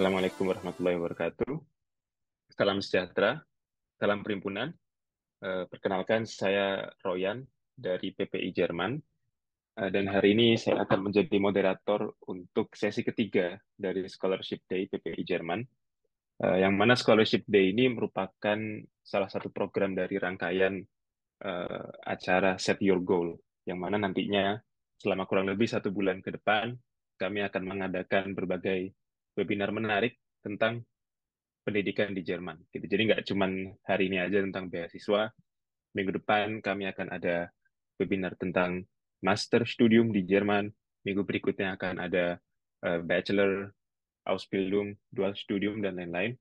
Assalamualaikum warahmatullahi wabarakatuh. Salam sejahtera, salam perhimpunan. Perkenalkan, saya Royan dari PPI Jerman. Dan hari ini saya akan menjadi moderator untuk sesi ketiga dari Scholarship Day PPI Jerman. Yang mana Scholarship Day ini merupakan salah satu program dari rangkaian acara Set Your Goal, yang mana nantinya selama kurang lebih 1 bulan ke depan, kami akan mengadakan berbagai webinar menarik tentang pendidikan di Jerman. Gitu. Jadi nggak cuma hari ini aja tentang beasiswa. Minggu depan kami akan ada webinar tentang master studium di Jerman. Minggu berikutnya akan ada bachelor, Ausbildung, dual studium dan lain-lain.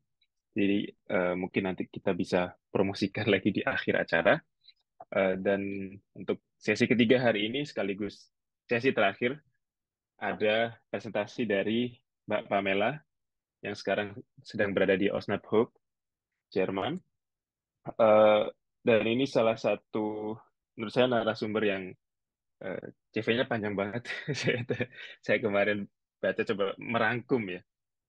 Jadi mungkin nanti kita bisa promosikan lagi di akhir acara. Dan untuk sesi ketiga hari ini sekaligus sesi terakhir ada presentasi dari Mbak Pamela yang sekarang sedang berada di Osnabrück, Jerman. Eh, dan ini salah satu, menurut saya narasumber yang eh, CV-nya panjang banget. Saya, saya kemarin baca coba merangkum ya.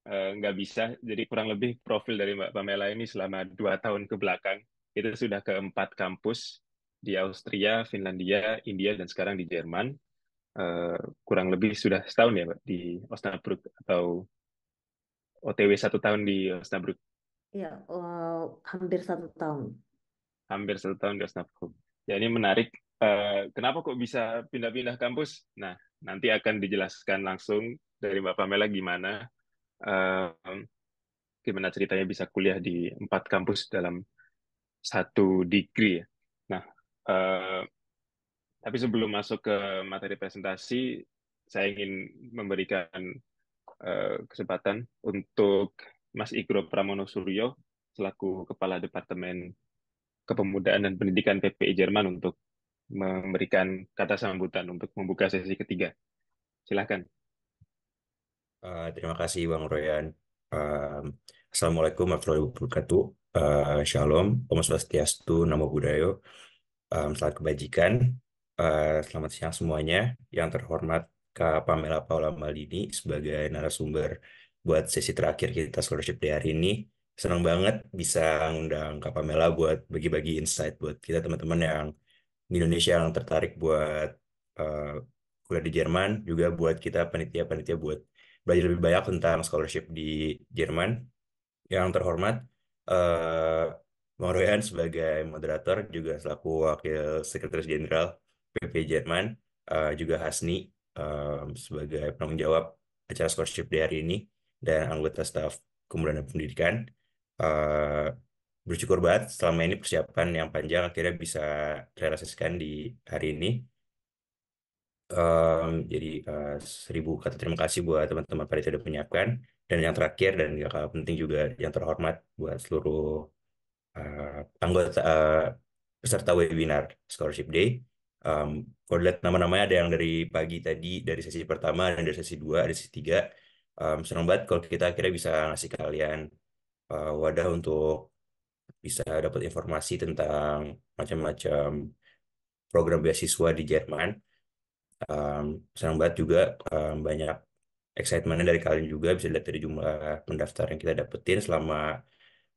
Nggak bisa, jadi kurang lebih profil dari Mbak Pamela ini selama 2 tahun ke belakang, itu sudah ke 4 kampus di Austria, Finlandia, India, dan sekarang di Jerman. Eh, Kurang lebih sudah setahun ya Mbak, di Osnabrück, atau OTW 1 tahun di Osnabrück. Ya, hampir 1 tahun. Hampir 1 tahun di Osnabrück. Ya ini menarik. Kenapa kok bisa pindah-pindah kampus? Nah, nanti akan dijelaskan langsung dari Mbak Pamela eh, gimana ceritanya bisa kuliah di 4 kampus dalam satu degree ya. Nah, eh, tapi sebelum masuk ke materi presentasi, saya ingin memberikan kesempatan untuk Mas Igro Pramono Suryo selaku Kepala Departemen Kepemudaan dan Pendidikan PPI Jerman untuk memberikan kata sambutan untuk membuka sesi ketiga. Silakan. Terima kasih Bang Royan. Um, Assalamualaikum warahmatullahi wabarakatuh. Shalom, Om Swastiastu, Namo Buddhaya. Selamat kebajikan. Selamat siang semuanya. Yang terhormat Kak Pamela Paula Maldini sebagai narasumber buat sesi terakhir kita scholarship di hari ini. Senang banget bisa ngundang Kak Pamela buat bagi-bagi insight buat kita teman-teman yang di Indonesia yang tertarik buat uh, kuliah di Jerman, juga buat kita panitia-panitia buat belajar lebih banyak tentang scholarship di Jerman. Yang terhormat, eh Bang Royan sebagai moderator, juga selaku Wakil Sekretaris Jenderal PP Jerman, juga Hasni sebagai penanggung jawab acara scholarship di hari ini, dan anggota staf Kemudahan dan Pendidikan. Eh, Bersyukur banget selama ini persiapan yang panjang akhirnya bisa terrealisasikan di hari ini. Jadi 1.000 kata terima kasih buat teman-teman panitia sudah menyiapkan. Dan yang terakhir dan gak kalah penting juga yang terhormat buat seluruh eh, anggota peserta webinar Scholarship Day. Um, Kalau lihat nama-namanya ada yang dari pagi tadi, dari sesi pertama dan dari sesi 2, dari sesi 3. Senang banget kalau kita akhirnya bisa ngasih kalian wadah untuk bisa dapat informasi tentang macam-macam program beasiswa di Jerman. Um, Senang banget juga banyak excitementnya dari kalian juga bisa dilihat dari jumlah pendaftar yang kita dapetin selama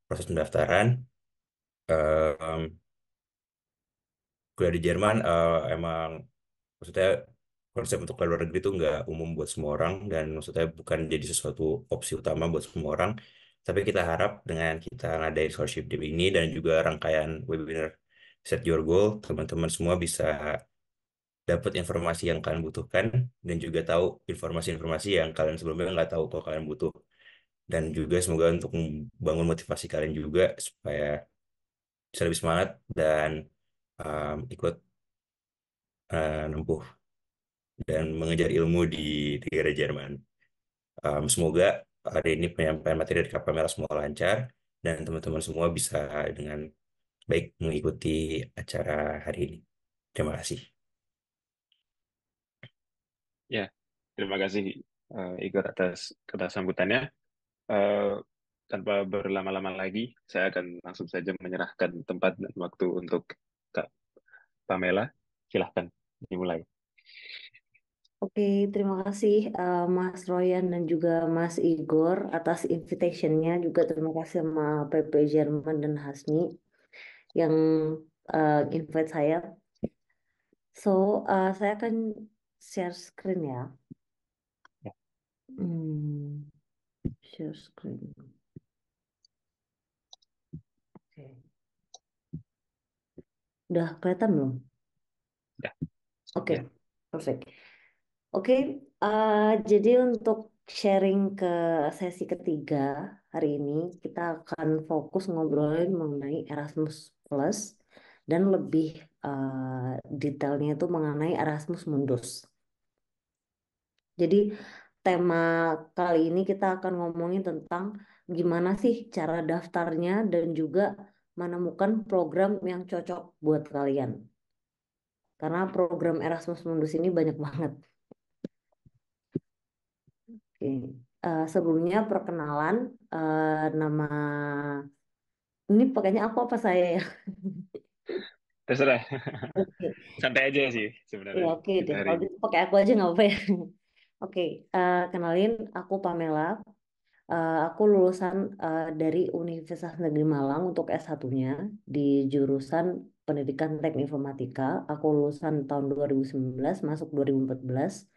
proses pendaftaran. Um, Kuliah di Jerman emang maksudnya konsep untuk keluar negeri itu nggak umum buat semua orang, dan maksudnya bukan jadi sesuatu opsi utama buat semua orang. Tapi kita harap dengan kita ngadain scholarship day ini dan juga rangkaian webinar Set Your Goal, teman-teman semua bisa dapat informasi yang kalian butuhkan dan juga tahu informasi-informasi yang kalian sebelumnya nggak tahu kalau kalian butuh. Dan juga semoga untuk membangun motivasi kalian juga supaya bisa lebih semangat dan ikut nempuh dan mengejar ilmu di negara Jerman. Semoga hari ini penyampaian materi dari Kak Pamela semua lancar dan teman-teman semua bisa dengan baik mengikuti acara hari ini. Terima kasih. Ya, terima kasih Igor atas kata sambutannya. Eh, Tanpa berlama-lama lagi, saya akan langsung saja menyerahkan tempat dan waktu untuk Kak Pamela. Silahkan dimulai. Oke, terima kasih Mas Royan dan juga Mas Igor atas invitationnya. Juga terima kasih sama PP Jerman dan Hasmi yang invite saya. So, saya akan share screen ya. Ya, Hmm, share screen. Oke. Udah kelihatan belum? ya, Oke, ya. perfect. Oke, jadi untuk sharing ke sesi ketiga hari ini, kita akan fokus ngobrolin mengenai Erasmus Plus dan lebih detailnya itu mengenai Erasmus Mundus. Jadi tema kali ini kita akan ngomongin tentang gimana sih cara daftarnya dan juga menemukan program yang cocok buat kalian. Karena program Erasmus Mundus ini banyak banget. Oke. Sebelumnya perkenalan, nama ini pakainya aku apa saya ya? Terserah. Oke, Santai aja sih ya sebenarnya oke kita deh. hari Kalau ini. gitu pakai aku aja nggak apa-apa ya. Oke, kenalin aku Pamela. Aku lulusan dari Universitas Negeri Malang untuk S1-nya di jurusan Pendidikan Teknik Informatika. Aku lulusan tahun 2019, masuk 2014.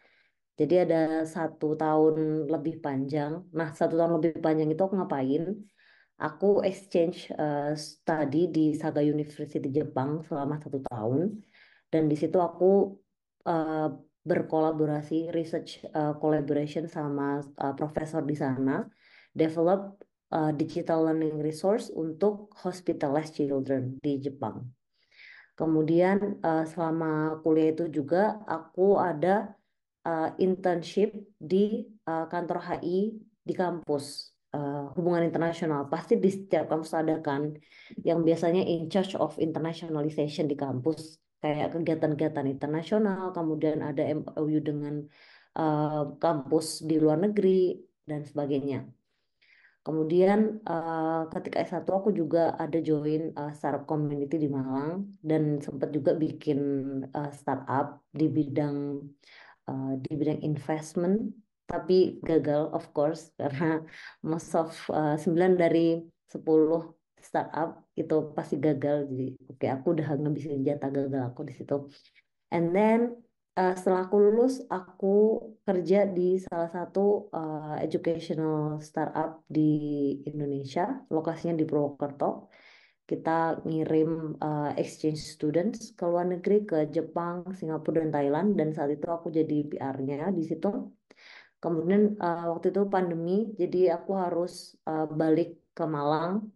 Jadi ada 1 tahun lebih panjang. Nah, 1 tahun lebih panjang itu aku ngapain? Aku exchange study di Saga University Jepang selama 1 tahun. Dan di situ aku eh, berkolaborasi, research collaboration sama profesor di sana, develop digital learning resource untuk hospitalized children di Jepang. Kemudian selama kuliah itu juga aku ada internship di kantor HI di kampus hubungan internasional. Pasti di setiap kampus ada kan yang biasanya in charge of internationalization di kampus kayak kegiatan-kegiatan internasional, kemudian ada MOU dengan kampus di luar negeri dan sebagainya. Kemudian ketika S1 aku juga ada join startup community di Malang dan sempat juga bikin startup di bidang investment, tapi gagal of course karena most of 9 dari 10 startup itu pasti gagal. Jadi oke, aku udah ngabisin jatah gagal aku di situ. And then setelah aku lulus, aku kerja di salah satu educational startup di Indonesia, lokasinya di Purwokerto. Kita ngirim exchange students ke luar negeri, ke Jepang, Singapura, dan Thailand. Dan saat itu aku jadi PR-nya di situ. Kemudian waktu itu pandemi, jadi aku harus balik ke Malang.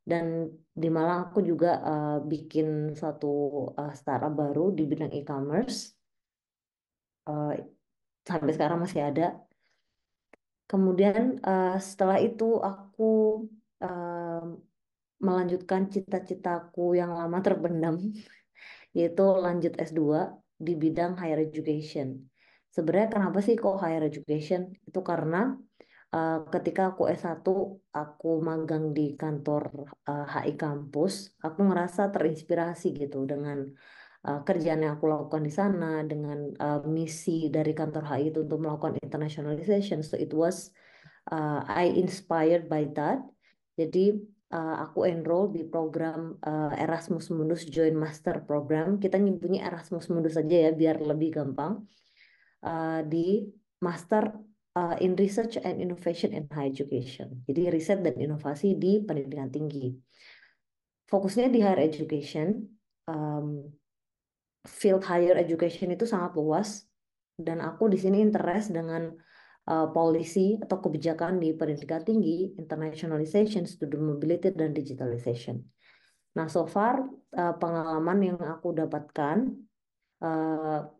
Dan di Malang aku juga bikin suatu startup baru di bidang e-commerce. Eh, Sampai sekarang masih ada. Kemudian setelah itu aku eh, melanjutkan cita-citaku yang lama terpendam, yaitu lanjut S2 di bidang higher education. Sebenarnya kenapa sih kok higher education? Itu karena ketika aku S1, aku magang di kantor HI kampus, aku ngerasa terinspirasi gitu dengan kerjaan yang aku lakukan di sana, dengan misi dari kantor HI itu untuk melakukan internationalization. So it was I inspired by that. Jadi aku enroll di program Erasmus Mundus Joint Master Program. Kita nyebutnya Erasmus Mundus aja ya biar lebih gampang. Di Master in Research and Innovation in Higher Education. Jadi riset dan inovasi di pendidikan tinggi. Fokusnya di higher education. um, Field higher education itu sangat luas dan aku di sini interest dengan policy atau kebijakan di pendidikan tinggi, internationalization, student mobility, dan digitalization. Nah, so far pengalaman yang aku dapatkan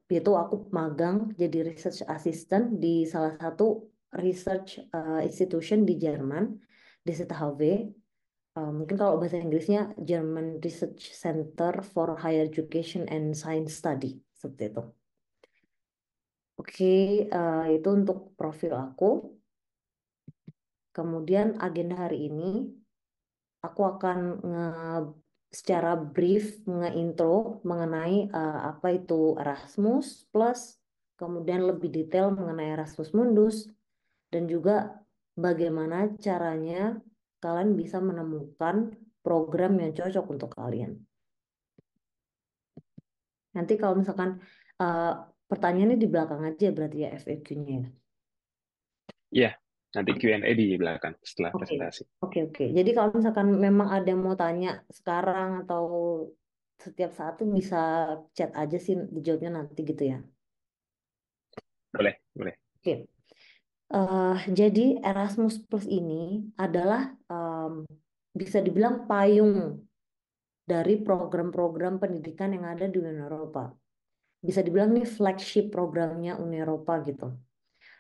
itu aku magang jadi research assistant di salah satu research institution di Jerman, di ZHW. Mungkin kalau bahasa Inggrisnya German Research Center for Higher Education and Science Study, seperti itu. Oke, itu untuk profil aku. Kemudian agenda hari ini, aku akan secara brief nge-intro mengenai apa itu Erasmus Plus, kemudian lebih detail mengenai Erasmus Mundus, dan juga bagaimana caranya kalian bisa menemukan program yang cocok untuk kalian. Nanti kalau misalkan uh, pertanyaannya di belakang aja berarti ya FAQ-nya ya. Iya, nanti Q&A di belakang setelah Oke, presentasi. oke. Jadi kalau misalkan memang ada yang mau tanya sekarang atau setiap saat tuh bisa chat aja sih, dijawabnya nanti gitu ya. Boleh, boleh. Oke. Jadi Erasmus Plus ini adalah bisa dibilang payung dari program-program pendidikan yang ada di Uni Eropa. Bisa dibilang nih flagship programnya Uni Eropa gitu.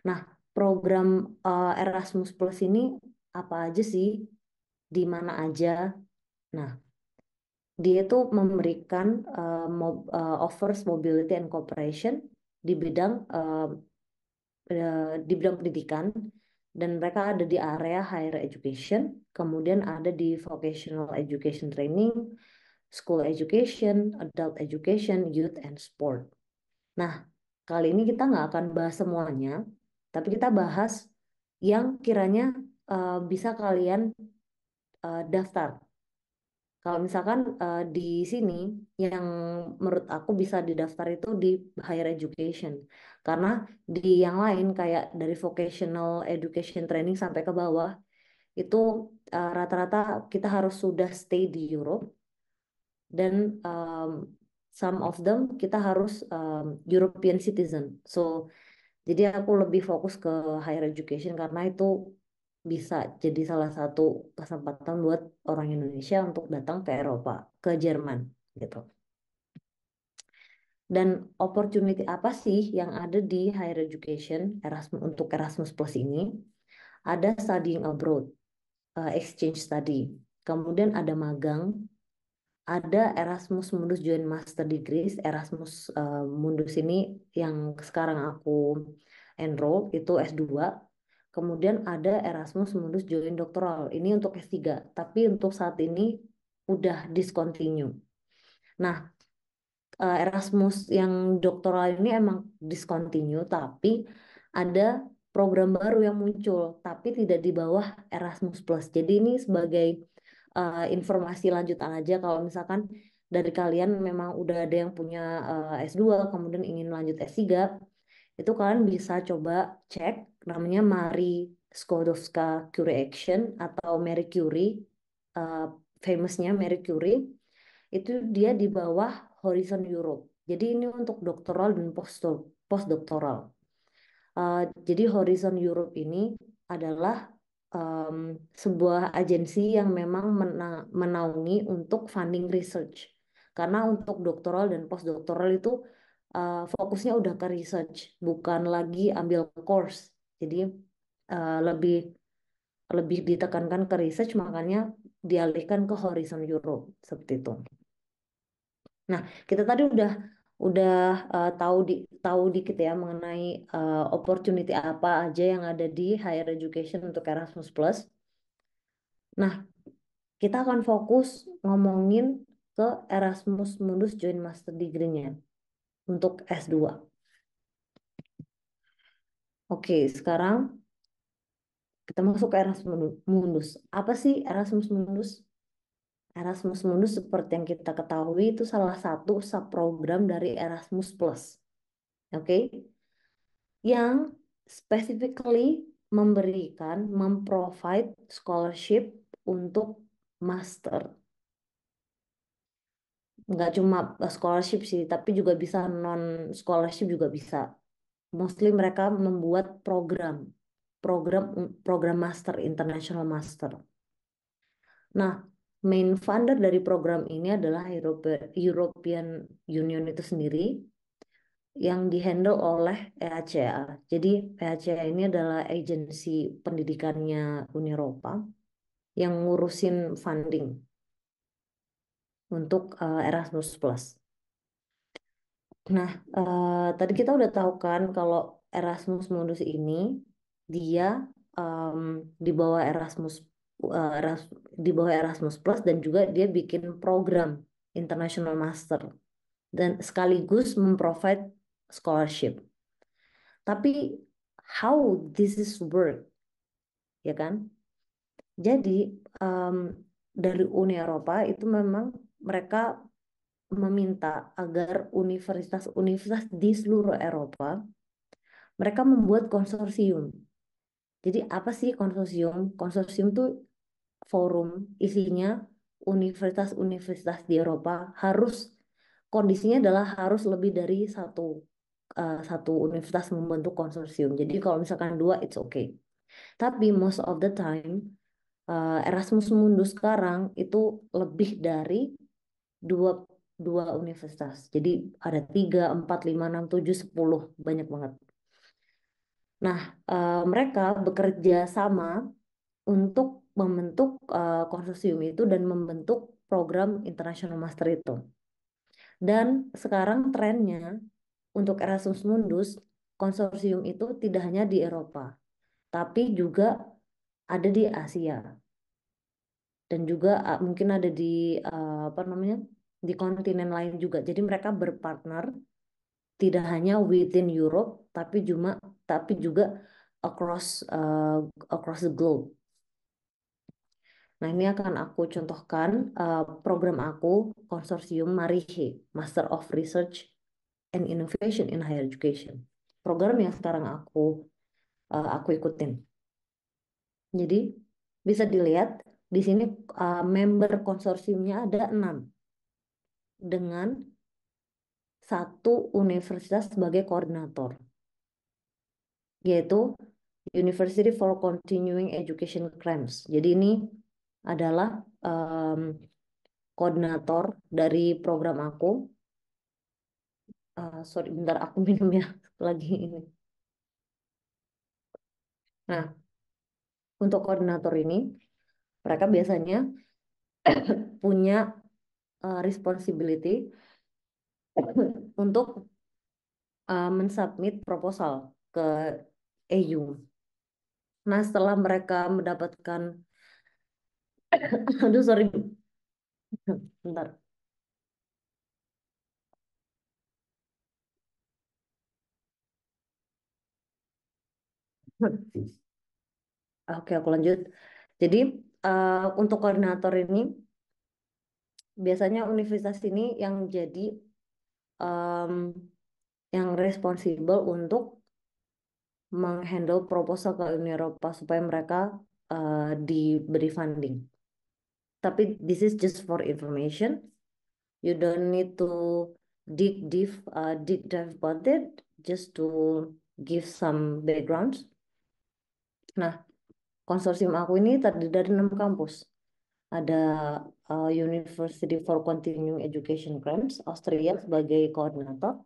Nah, program Erasmus Plus ini apa aja sih? Di mana aja? Nah, dia itu memberikan offers mobility and cooperation di bidang di bidang pendidikan, dan mereka ada di area higher education, kemudian ada di vocational education training, school education, adult education, youth and sport. Nah, kali ini kita nggak akan bahas semuanya, tapi kita bahas yang kiranya bisa kalian daftar. Kalau misalkan di sini yang menurut aku bisa didaftar itu di higher education. Karena di yang lain kayak dari vocational education training sampai ke bawah itu rata-rata kita harus sudah stay di Europe, dan some of them kita harus European citizen. So jadi aku lebih fokus ke higher education karena itu bisa jadi salah satu kesempatan buat orang Indonesia untuk datang ke Eropa, ke Jerman gitu. Dan opportunity apa sih yang ada di higher education Erasmus untuk Erasmus Plus ini? Ada studying abroad, exchange study. Kemudian ada magang, ada Erasmus Mundus Joint Master Degrees. Erasmus Mundus ini yang sekarang aku enroll itu S2. Kemudian ada Erasmus Mundus Joint Doctoral. Ini untuk S3, tapi untuk saat ini udah discontinue. Nah, Erasmus yang doktoral ini emang discontinue, tapi ada program baru yang muncul, tapi tidak di bawah Erasmus Plus. Jadi ini sebagai informasi lanjutan aja kalau misalkan dari kalian memang udah ada yang punya S2 kemudian ingin lanjut S3, itu kalian bisa coba cek namanya Marie Sklodowska Curie Action atau Marie Curie, uh, famousnya Marie Curie, itu dia di bawah Horizon Europe. Jadi ini untuk doktoral dan postdoktoral. Jadi Horizon Europe ini adalah em, sebuah agensi yang memang menaungi untuk funding research. Karena untuk doktoral dan postdoktoral itu fokusnya udah ke research, bukan lagi ambil course. Jadi lebih lebih ditekankan ke research, makanya dialihkan ke Horizon Europe seperti itu. Nah, kita tadi udah tahu dikit ya mengenai opportunity apa aja yang ada di higher education untuk Erasmus Plus. Nah, kita akan fokus ngomongin ke Erasmus Mundus Joint Master Degree-nya untuk S2. Oke, sekarang kita masuk ke Erasmus Mundus. Apa sih Erasmus Mundus? Erasmus Mundus seperti yang kita ketahui itu salah satu subprogram dari Erasmus Plus. Oke, yang specifically memprovide scholarship untuk master. Nggak cuma scholarship sih, tapi juga bisa non scholarship juga bisa. Mostly mereka membuat program program master, international master. Nah, main funder dari program ini adalah European Union itu sendiri, yang dihandle oleh EACA. Jadi EACA ini adalah agensi pendidikannya Uni Eropa yang ngurusin funding untuk Erasmus Plus. Nah, tadi kita udah tahu kan kalau Erasmus Mundus ini dia em, di bawah di bawah Erasmus Plus, dan juga dia bikin program International Master dan sekaligus memprovide scholarship. Tapi how this is work, ya kan? Jadi em, dari Uni Eropa itu memang mereka meminta agar universitas-universitas di seluruh Eropa mereka membuat konsorsium. Jadi apa sih konsorsium? Konsorsium itu forum isinya universitas-universitas di Eropa harus kondisinya adalah harus lebih dari satu universitas membentuk konsorsium. Jadi kalau misalkan dua, it's okay. Tapi most of the time Erasmus Mundus sekarang itu lebih dari dua dua universitas. Jadi ada 3, 4, 5, 6, 7, 10 banyak banget. Nah, mereka bekerja sama untuk membentuk konsorsium itu dan membentuk program International Master itu. Dan sekarang trennya untuk Erasmus Mundus, konsorsium itu tidak hanya di Eropa, tapi juga ada di Asia dan juga mungkin ada di apa namanya di kontinen lain juga. Jadi mereka berpartner tidak hanya within Europe, tapi juga across across the globe. Nah, ini akan aku contohkan program aku konsorsium MARIHE, Master of Research and Innovation in Higher Education. Program yang sekarang aku ikutin. Jadi bisa dilihat di sini member konsorsiumnya ada 6 dengan satu universitas sebagai koordinator, yaitu University for Continuing Education CREMS. Jadi ini adalah koordinator dari program aku. Sorry, bentar aku minum ya lagi ini. Nah, untuk koordinator ini, mereka biasanya punya responsibility untuk mensubmit proposal ke EU. Nah, setelah mereka mendapatkan, aduh sorry, bentar. Oke, aku lanjut. Jadi, untuk koordinator ini, biasanya universitas ini yang jadi em, yang responsibel untuk menghandle proposal ke Uni Eropa supaya mereka diberi funding. Tapi this is just for information. You don't need to dig dive about it, just to give some backgrounds. Nah, konsorsium aku ini terdiri dari 6 kampus. Ada University for Continuing Education CREMS, Austria sebagai koordinator.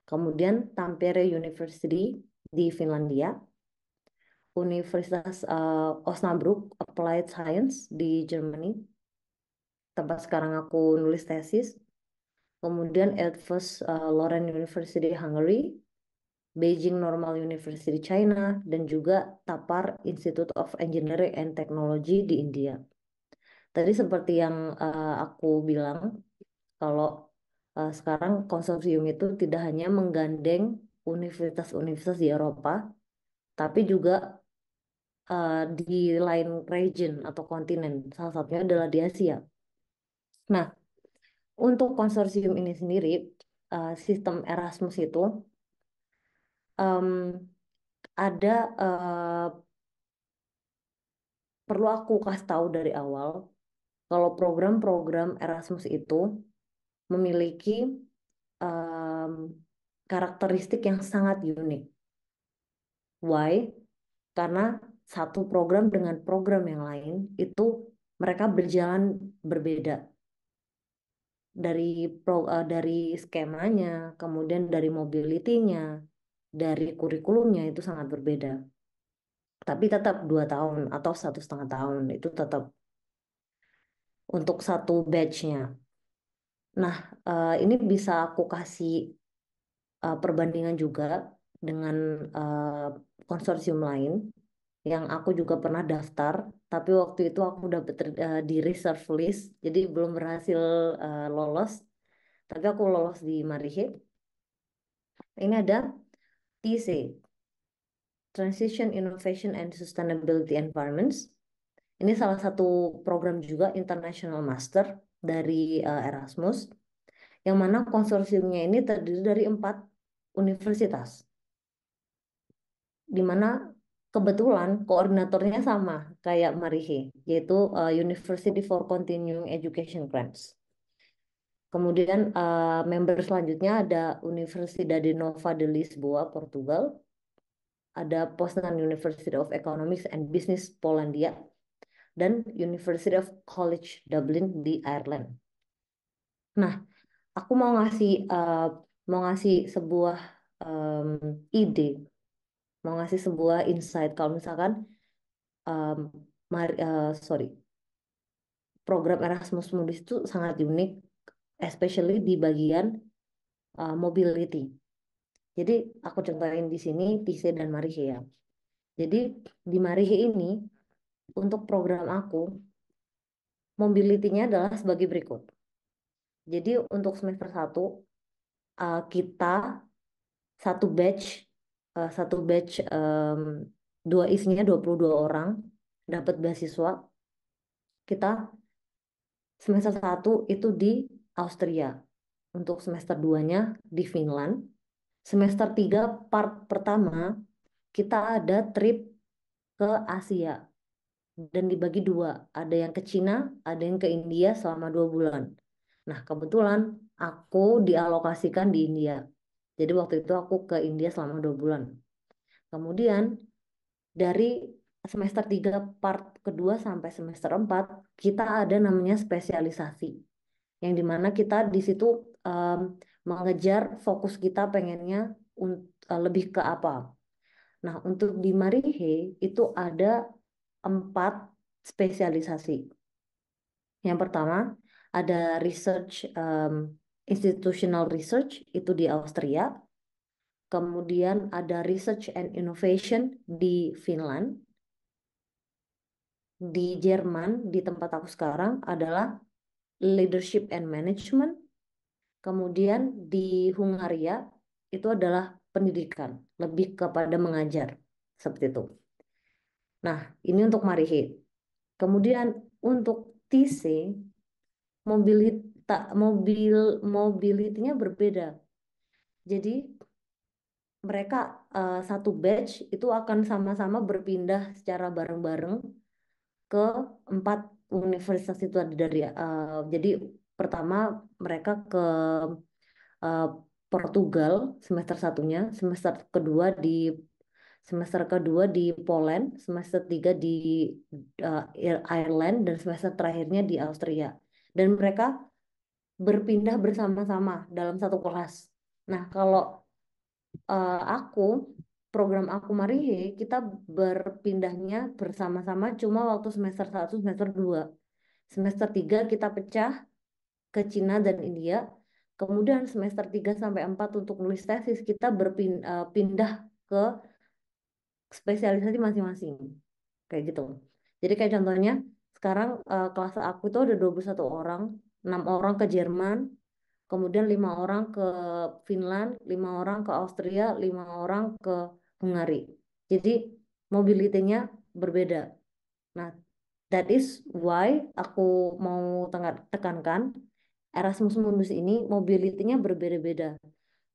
Kemudian Tampere University di Finlandia. Universitas Osnabrück Applied Science di Germany, tempat sekarang aku nulis tesis. Kemudian Eötvös Loránd University Hungary, Beijing Normal University China, dan juga Tapar Institute of Engineering and Technology di India. Tadi seperti yang aku bilang, kalau sekarang konsorsium itu tidak hanya menggandeng universitas-universitas di Eropa, tapi juga di lain region atau kontinen. Salah satunya adalah di Asia. Nah, untuk konsorsium ini sendiri, sistem Erasmus itu em, ada perlu aku kasih tahu dari awal kalau program-program Erasmus itu memiliki em, karakteristik yang sangat unik. Why? Karena satu program dengan program yang lain itu mereka berjalan berbeda dari skemanya, kemudian dari mobility-nya, dari kurikulumnya itu sangat berbeda. Tapi tetap 2 tahun atau 1,5 tahun itu tetap untuk satu batch-nya. Nah, ini bisa aku kasih perbandingan juga dengan konsorsium lain yang aku juga pernah daftar, tapi waktu itu aku dapet di reserve list, jadi belum berhasil lolos. Tapi aku lolos di Marihe. Ini ada TIC, Transition, Innovation, and Sustainability Environments. Ini salah satu program juga International Master dari Erasmus, yang mana konsorsiumnya ini terdiri dari 4 universitas, di mana kebetulan koordinatornya sama kayak Marihe, yaitu University for Continuing Education Grants. Kemudian member selanjutnya ada Universidade Nova de Lisboa, Portugal, ada Poznan University of Economics and Business Polandia, dan University of College Dublin di Ireland. Nah, aku mau ngasih sebuah ide, mau ngasih sebuah insight kalau misalkan um, sorry, program Erasmus Mundus itu sangat unik, especially di bagian mobility. Jadi aku contohin di sini Tise dan Marihe ya. Jadi di Marihe ini untuk program aku mobility-nya adalah sebagai berikut. Jadi untuk semester 1 kita satu batch satu batch dua isinya 22 orang dapat beasiswa. Kita semester 1 itu di Austria. Untuk semester 2-nya di Finland. Semester 3 part pertama kita ada trip ke Asia dan dibagi 2. Ada yang ke Cina, ada yang ke India selama 2 bulan. Nah, kebetulan aku dialokasikan di India. Jadi waktu itu aku ke India selama 2 bulan. Kemudian dari semester 3 part kedua sampai semester 4 kita ada namanya spesialisasi. Yang dimana kita di situ em, mengejar fokus kita pengennya lebih ke apa. Nah, untuk di Marihe itu ada 4 spesialisasi. Yang pertama ada research, institutional research itu di Austria. Kemudian ada research and innovation di Finland. Di Jerman, di tempat aku sekarang adalah leadership and management. Kemudian di Hungaria itu adalah pendidikan, lebih kepada mengajar, seperti itu. Nah, ini untuk Marihe. Kemudian untuk TC, mobilitinya berbeda. Jadi mereka satu batch itu akan sama-sama berpindah secara bareng-bareng ke 4 universitas itu ada dari jadi pertama mereka ke uh, Portugal semester satunya, semester kedua di Poland, semester 3 di uh, Ireland, dan semester terakhirnya di Austria. Dan mereka berpindah bersama-sama dalam satu kelas. Nah, kalau aku program aku Marihe kita berpindahnya bersama-sama cuma waktu semester 1, semester 2. Semester 3 kita pecah ke Cina dan India. Kemudian semester 3 sampai 4 untuk nulis tesis kita berpindah ke spesialisasi masing-masing. Kayak gitu. Jadi kayak contohnya sekarang kelas aku itu ada 21 orang, 6 orang ke Jerman, kemudian 5 orang ke Finland, 5 orang ke Austria, 5 orang ke Hungari. Jadi mobility-nya berbeda. Nah, that is why aku mau tekankan Erasmus Mundus ini mobility-nya berbeda-beda.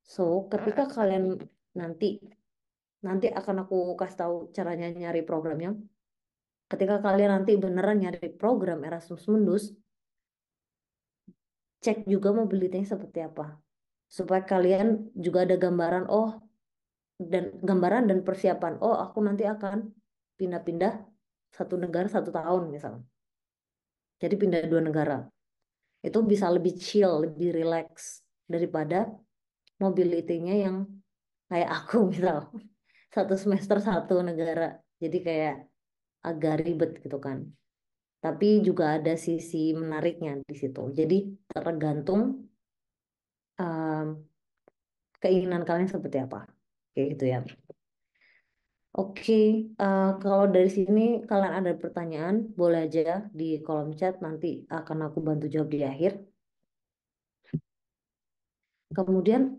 So, ketika kalian nanti nanti akan aku kasih tahu caranya nyari programnya. Ketika kalian nanti beneran nyari program Erasmus Mundus, cek juga mobility-nya seperti apa. Supaya kalian juga ada gambaran, dan persiapan. Oh, aku nanti akan pindah-pindah satu negara 1 tahun misalnya. Jadi pindah 2 negara. Itu bisa lebih chill, lebih relax daripada mobility-nya yang kayak aku misal. Satu semester 1 negara. Jadi kayak agak ribet gitu kan. Tapi juga ada sisi menariknya di situ. Jadi tergantung um, keinginan kalian seperti apa. Kayak gitu ya. Oke, kalau dari sini kalian ada pertanyaan, boleh aja di kolom chat, nanti akan aku bantu jawab di akhir. Kemudian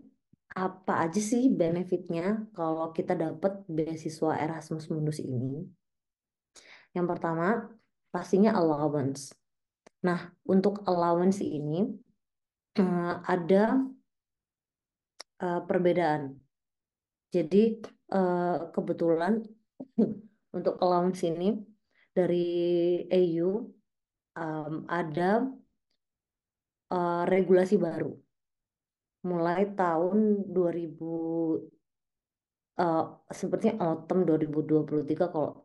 apa aja sih benefitnya kalau kita dapat beasiswa Erasmus Mundus ini? Yang pertama, pastinya allowance. Nah, untuk allowance ini ada perbedaan. Jadi kebetulan untuk allowance ini dari EU ada regulasi baru mulai tahun 2000 eh, sepertinya autumn 2023 kalau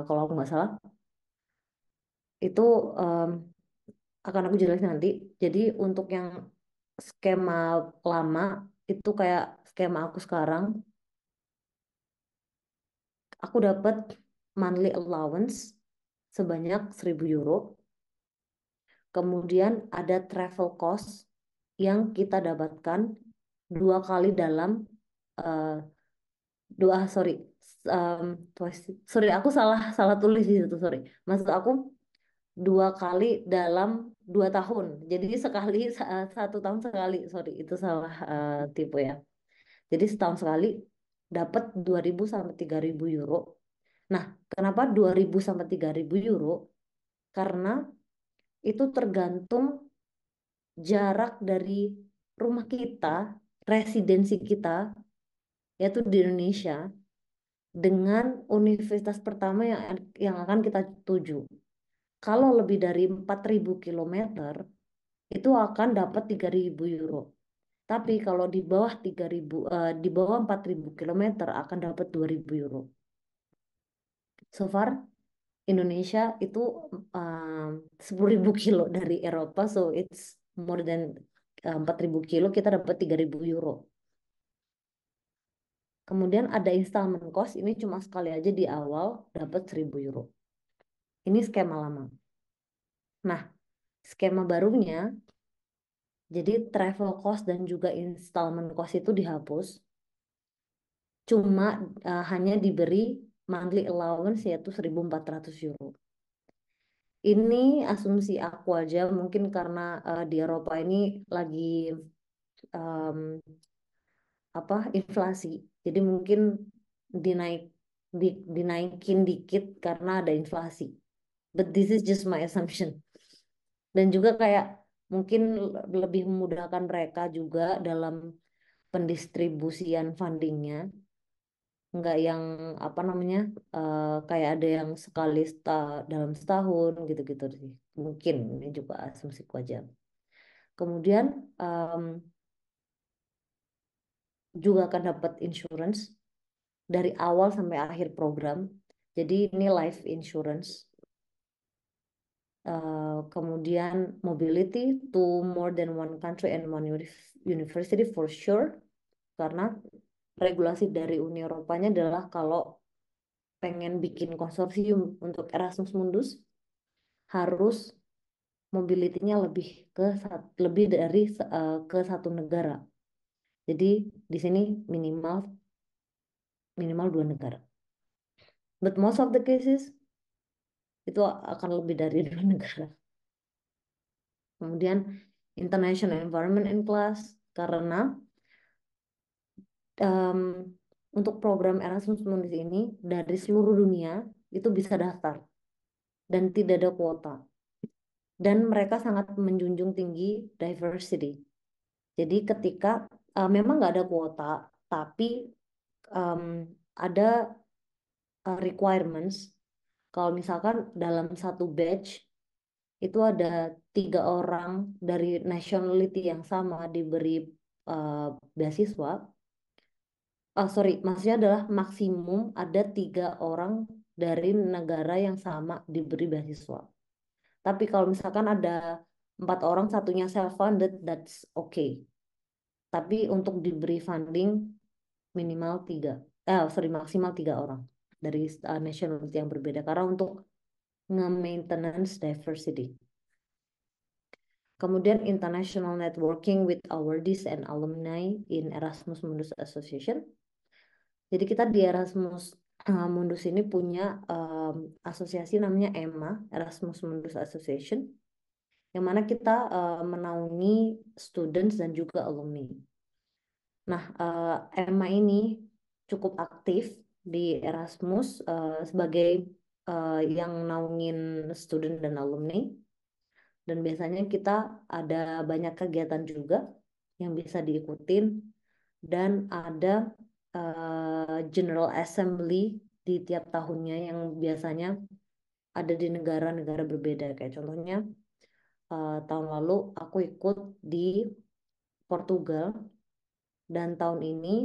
kalau aku nggak salah itu em, akan aku jelasin nanti. Jadi untuk yang skema lama itu kayak skema aku sekarang, aku dapat monthly allowance sebanyak 1.000 euro. Kemudian ada travel cost yang kita dapatkan 2 kali dalam eh, sorry. um, sorry, aku salah salah tulis di situ, sorry. Maksud aku 2 kali dalam 2 tahun. Jadi sekali 1 tahun sekali, sorry, itu salah tipe ya. Jadi setahun sekali dapat 2.000 sampai 3.000 euro. Nah, kenapa 2.000 sampai 3.000 euro? Karena itu tergantung jarak dari rumah kita, residensi kita, yaitu di Indonesia, dengan universitas pertama yang akan kita tuju. Kalau lebih dari 4.000 kilometer, itu akan dapat 3.000 euro. Tapi kalau di bawah 3.000, di bawah 4.000 kilometer akan dapat 2.000 euro. So far, Indonesia itu 10.000 kilo dari Eropa, so it's more than 4.000 kilo, kita dapat 3.000 euro. Kemudian ada installment cost, ini cuma sekali aja di awal dapat 1.000 euro. Ini skema lama. Nah, skema barunya, jadi travel cost dan juga installment cost itu dihapus, cuma hanya diberi monthly allowance yaitu 1.400 euro. Ini asumsi aku aja, mungkin karena di Eropa ini lagi em, apa inflasi, jadi mungkin dinaik dinaikin dikit karena ada inflasi. But this is just my assumption. Dan juga kayak mungkin lebih memudahkan mereka juga dalam pendistribusian fundingnya, nggak yang apa namanya kayak ada yang sekali dalam setahun gitu-gitu sih. Mungkin ini juga asumsiku aja. Kemudian em, juga akan dapat insurance dari awal sampai akhir program. Jadi ini life insurance. Kemudian mobility to more than one country and one university for sure. Karena regulasi dari Uni Eropanya adalah kalau pengen bikin konsorsium untuk Erasmus Mundus harus mobility-nya lebih dari ke satu negara. Jadi di sini minimal minimal 2 negara. But most of the cases itu akan lebih dari 2 negara. Kemudian international environment and class karena em, untuk program Erasmus Mundus ini dari seluruh dunia itu bisa daftar dan tidak ada kuota. Dan mereka sangat menjunjung tinggi diversity. Jadi ketika memang nggak ada kuota, tapi em, ada requirements. Kalau misalkan dalam satu batch itu ada 3 orang dari nationality yang sama diberi eh, beasiswa. Sorry, maksudnya adalah maksimum ada 3 orang dari negara yang sama diberi beasiswa. Tapi kalau misalkan ada 4 orang, satunya self-funded, that's okay. Tapi untuk diberi funding minimal 3, sorry maksimal 3 orang dari nationality yang berbeda. Karena untuk nge-maintenance diversity. Kemudian international networking with awardees and alumni in Erasmus Mundus Association. Jadi kita di Erasmus Mundus ini punya asosiasi namanya EMA, Erasmus Mundus Association, yang mana kita menaungi students dan juga alumni. Nah, Emma ini cukup aktif di Erasmus sebagai yang naungin student dan alumni. Dan biasanya kita ada banyak kegiatan juga yang bisa diikutin dan ada General Assembly di tiap tahunnya yang biasanya ada di negara-negara berbeda. Kayak contohnya tahun lalu aku ikut di Portugal dan tahun ini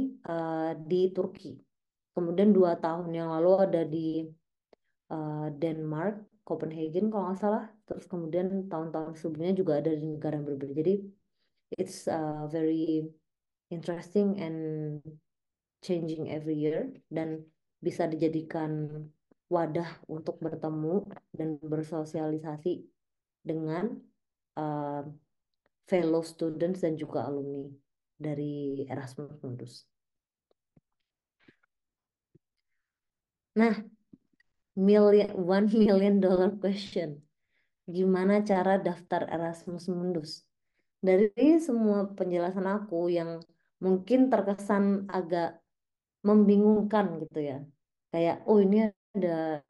di Turki. Kemudian 2 tahun yang lalu ada di Denmark, Copenhagen kalau nggak salah. Terus kemudian tahun-tahun sebelumnya juga ada di negara yang berbeda. Jadi it's very interesting and changing every year dan bisa dijadikan wadah untuk bertemu dan bersosialisasi dengan uh, fellow students dan juga alumni dari Erasmus Mundus. Nah, $1 million question. Gimana cara daftar Erasmus Mundus? Dari semua penjelasan aku yang mungkin terkesan agak membingungkan gitu ya. Kayak, oh ini ada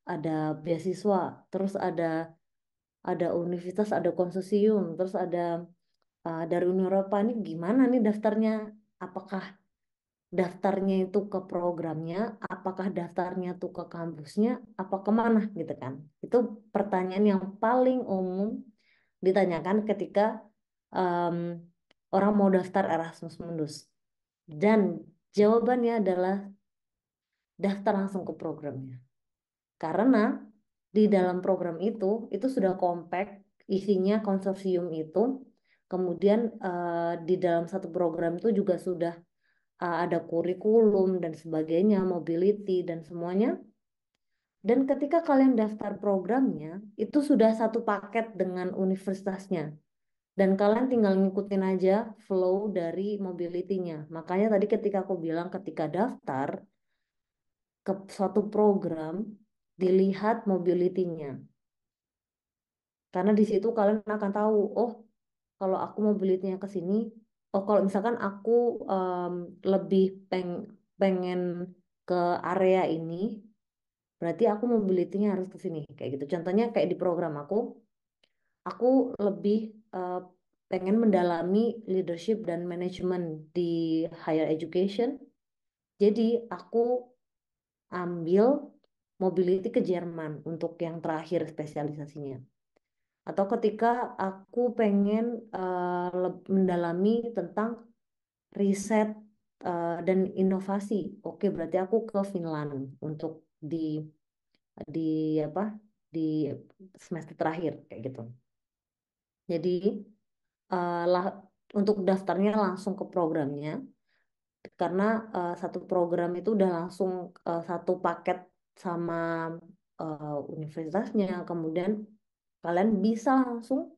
ada beasiswa, terus ada universitas, ada konsorsium, terus ada dari Uni Eropa ini gimana nih daftarnya? Apakah daftarnya itu ke programnya, apakah daftarnya tuh ke kampusnya, apa kemana gitu kan? Itu pertanyaan yang paling umum ditanyakan ketika em, orang mau daftar Erasmus Mundus. Dan jawabannya adalah daftar langsung ke programnya. Karena di dalam program itu sudah compact, isinya konsorsium itu. Kemudian di dalam satu program itu juga sudah ada kurikulum dan sebagainya, mobility dan semuanya. Dan ketika kalian daftar programnya, itu sudah satu paket dengan universitasnya. Dan kalian tinggal ngikutin aja flow dari mobility-nya. Makanya tadi ketika aku bilang ketika daftar ke suatu program, dilihat mobility-nya. Karena di situ kalian akan tahu, oh kalau aku mobility-nya ke sini, oh kalau misalkan aku em, lebih pengen ke area ini, berarti aku mobility-nya harus ke sini. Kayak gitu. Contohnya kayak di program aku lebih eh, pengen mendalami leadership dan manajemen di higher education. Jadi aku ambil mobility ke Jerman untuk yang terakhir spesialisasinya. Atau ketika aku pengen mendalami tentang riset dan inovasi, oke berarti aku ke Finland untuk di di apa di semester terakhir kayak gitu. Jadi lah untuk daftarnya langsung ke programnya karena satu program itu udah langsung satu paket sama universitasnya. Kemudian kalian bisa langsung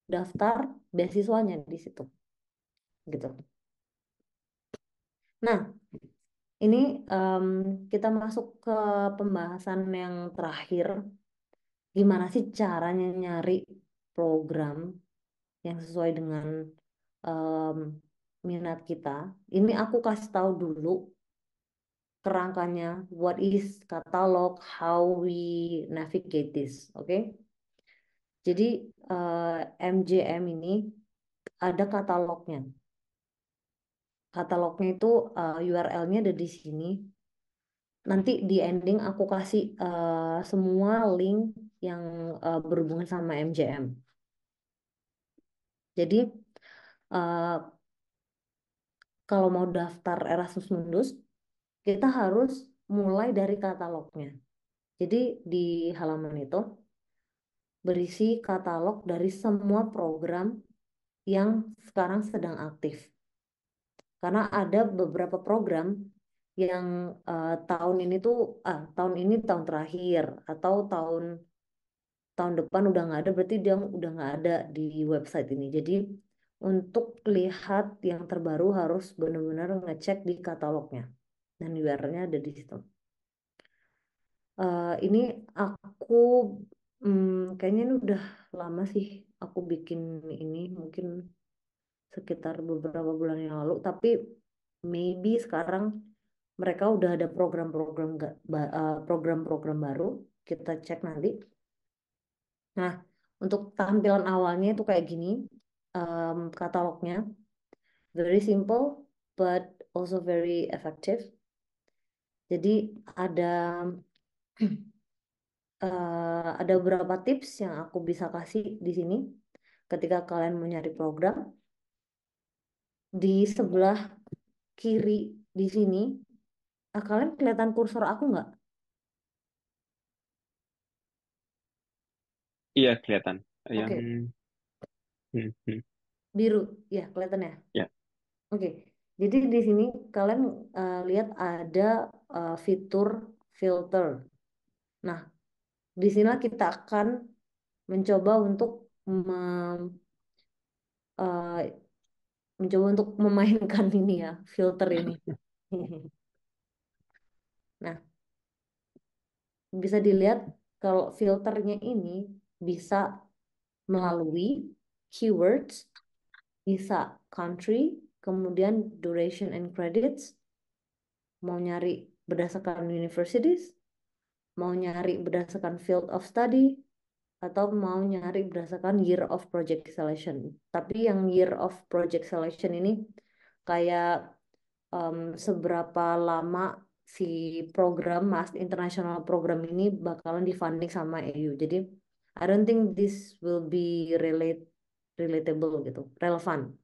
daftar beasiswanya di situ gitu. Nah, ini kita masuk ke pembahasan yang terakhir. Gimana sih caranya nyari program yang sesuai dengan em, minat kita? Ini aku kasih tahu dulu kerangkanya. What is catalog? How we navigate this? Oke? Jadi MJM ini ada katalognya. Katalognya itu URL-nya ada di sini. Nanti di ending aku kasih semua link yang berhubungan sama MJM. Jadi eh, kalau mau daftar Erasmus Mundus, kita harus mulai dari katalognya. Jadi di halaman itu berisi katalog dari semua program yang sekarang sedang aktif. Karena ada beberapa program yang tahun ini tuh tahun ini tahun terakhir atau tahun depan udah nggak ada berarti dia udah nggak ada di website ini. Jadi untuk lihat yang terbaru harus benar-benar ngecek di katalognya dan URL-nya ada di situ. Ini aku kayaknya ini udah lama sih aku bikin ini mungkin sekitar beberapa bulan yang lalu tapi maybe sekarang mereka udah ada program-program baru. Kita cek nanti. Nah, untuk tampilan awalnya itu kayak gini, katalognya very simple but also very effective. Jadi ada ada beberapa tips yang aku bisa kasih di sini ketika kalian mau nyari program. Di sebelah kiri di sini, kalian kelihatan kursor aku nggak? Iya, kelihatan. Yang Oke, hmm, hmm. biru, ya kelihatan ya. Ya, Oke, jadi di sini kalian lihat ada fitur filter. Nah, di sini kita akan mencoba untuk mem- eh, mencoba untuk memainkan ini ya, filter ini. Nah, bisa dilihat kalau filternya ini bisa melalui keywords, bisa country, kemudian duration and credits, mau nyari berdasarkan universities, mau nyari berdasarkan field of study, atau mau nyari berdasarkan year of project selection. Tapi yang year of project selection ini kayak seberapa lama si program Mas International Program ini bakalan difunding sama EU. Jadi I don't think this will be relatable gitu, relevan.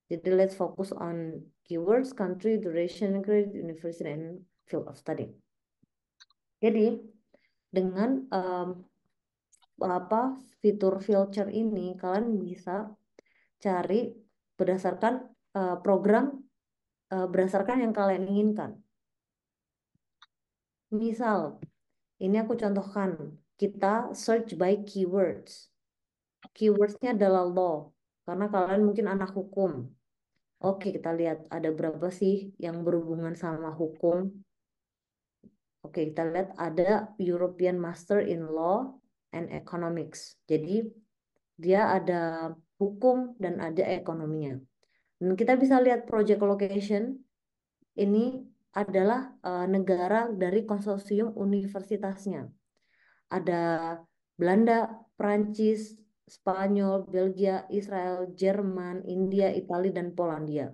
Jadi let's focus on keywords, country, duration, credit, university, and field of study. Jadi dengan apa fitur filter ini kalian bisa cari berdasarkan program berdasarkan yang kalian inginkan. Misal, ini aku contohkan, kita search by keywords. Keywordsnya adalah law, karena kalian mungkin anak hukum. Oke, kita lihat ada berapa sih yang berhubungan sama hukum. Oke, kita lihat ada European Master in Law and Economics. Jadi, dia ada hukum dan ada ekonominya. Dan kita bisa lihat project location, ini adalah negara dari konsorsium universitasnya. Ada Belanda, Prancis, Spanyol, Belgia, Israel, Jerman, India, Italia, dan Polandia.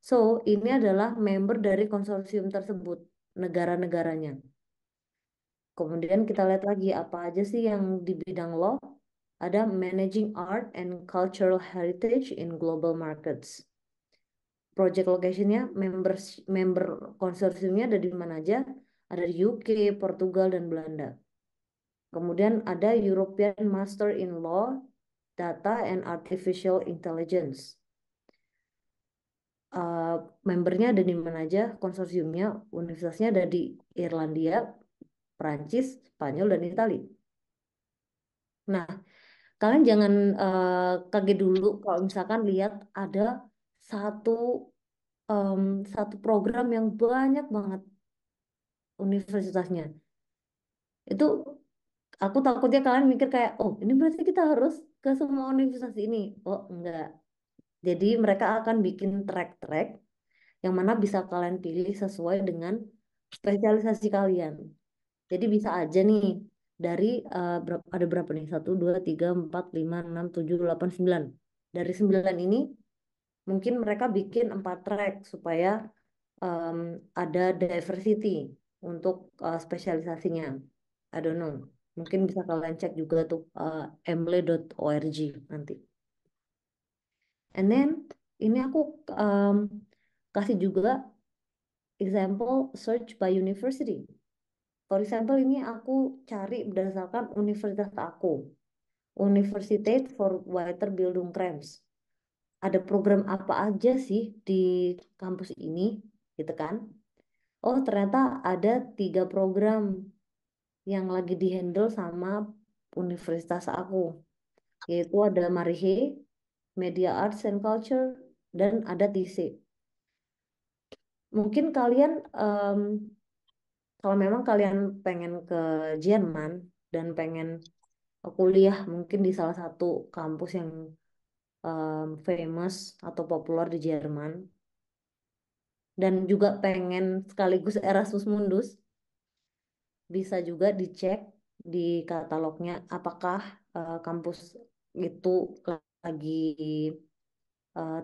So, ini adalah member dari konsorsium tersebut, negara-negaranya. Kemudian kita lihat lagi apa aja sih yang di bidang law. Ada Managing Art and Cultural Heritage in Global Markets. Project location-nya, member konsorsiumnya ada di mana aja? Ada di UK, Portugal, dan Belanda. Kemudian ada European Master in Law, Data and Artificial Intelligence. Uh, Membernya ada di mana aja? Konsorsiumnya, universitasnya ada di Irlandia, Prancis, Spanyol, dan Italia. Nah, kalian jangan kaget dulu kalau misalkan lihat ada satu em, satu program yang banyak banget universitasnya. Itu aku takutnya kalian mikir kayak, oh ini berarti kita harus ke semua universitas ini. Oh enggak. Jadi mereka akan bikin track-track yang mana bisa kalian pilih sesuai dengan spesialisasi kalian. Jadi bisa aja nih dari ada berapa nih? Satu, dua, tiga, empat, lima, enam, tujuh, delapan, sembilan. Dari sembilan ini mungkin mereka bikin 4 track supaya em, ada diversity untuk spesialisasinya. I don't know. Mungkin bisa kalian cek juga tuh emble.org nanti. And then ini aku em, kasih juga example search by university. For example ini aku cari berdasarkan universitas aku. Universiteit voor Weiterbildungskrams. Ada program apa aja sih di kampus ini, gitu kan? Oh, ternyata ada 3 program yang lagi dihandle sama universitas aku, yaitu ada Marihe, Media Arts and Culture, dan ada TC. Mungkin kalian, kalau memang kalian pengen ke Jerman dan pengen kuliah mungkin di salah satu kampus yang famous atau populer di Jerman, dan juga pengen sekaligus Erasmus Mundus, bisa juga dicek di katalognya apakah kampus itu lagi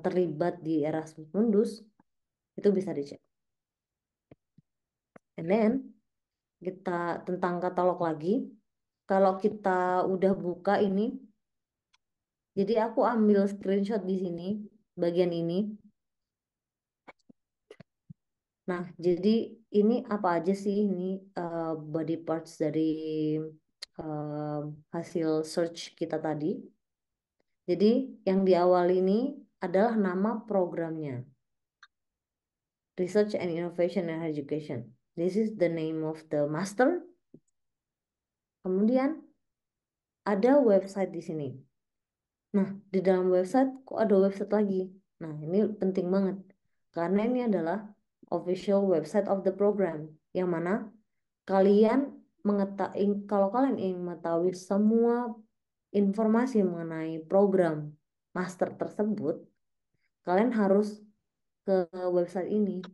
terlibat di Erasmus Mundus, itu bisa dicek. And then kita tentang katalog lagi, kalau kita udah buka ini, jadi aku ambil screenshot di sini, bagian ini. Nah, jadi ini apa aja sih ini body parts dari eh, hasil search kita tadi. Jadi yang di awal ini adalah nama programnya, Research and Innovation and Education. This is the name of the master. Kemudian ada website di sini. Nah, di dalam website kok ada website lagi? Nah, ini penting banget. Karena ini adalah official website of the program. Yang mana kalian mengetahui, kalau kalian ingin mengetahui semua informasi mengenai program master tersebut, kalian harus ke website ini.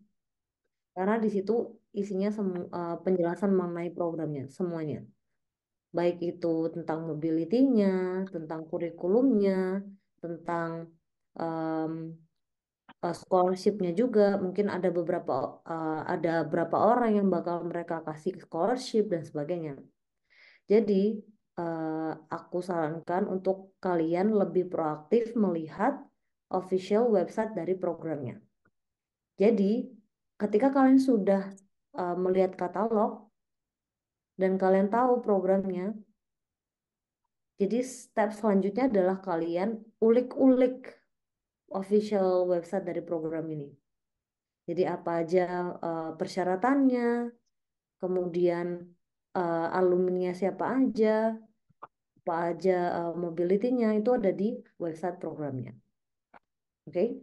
Karena di situ isinya penjelasan mengenai programnya, semuanya. Baik itu tentang mobility-nya, tentang kurikulumnya, tentang em, scholarship-nya juga. Mungkin ada berapa orang yang bakal mereka kasih scholarship dan sebagainya. Jadi aku sarankan untuk kalian lebih proaktif melihat official website dari programnya. Jadi ketika kalian sudah melihat katalog dan kalian tahu programnya, jadi step selanjutnya adalah kalian ulik-ulik official website dari program ini. Jadi apa aja persyaratannya, kemudian alumninya siapa aja, apa aja mobility-nya itu ada di website programnya. Oke?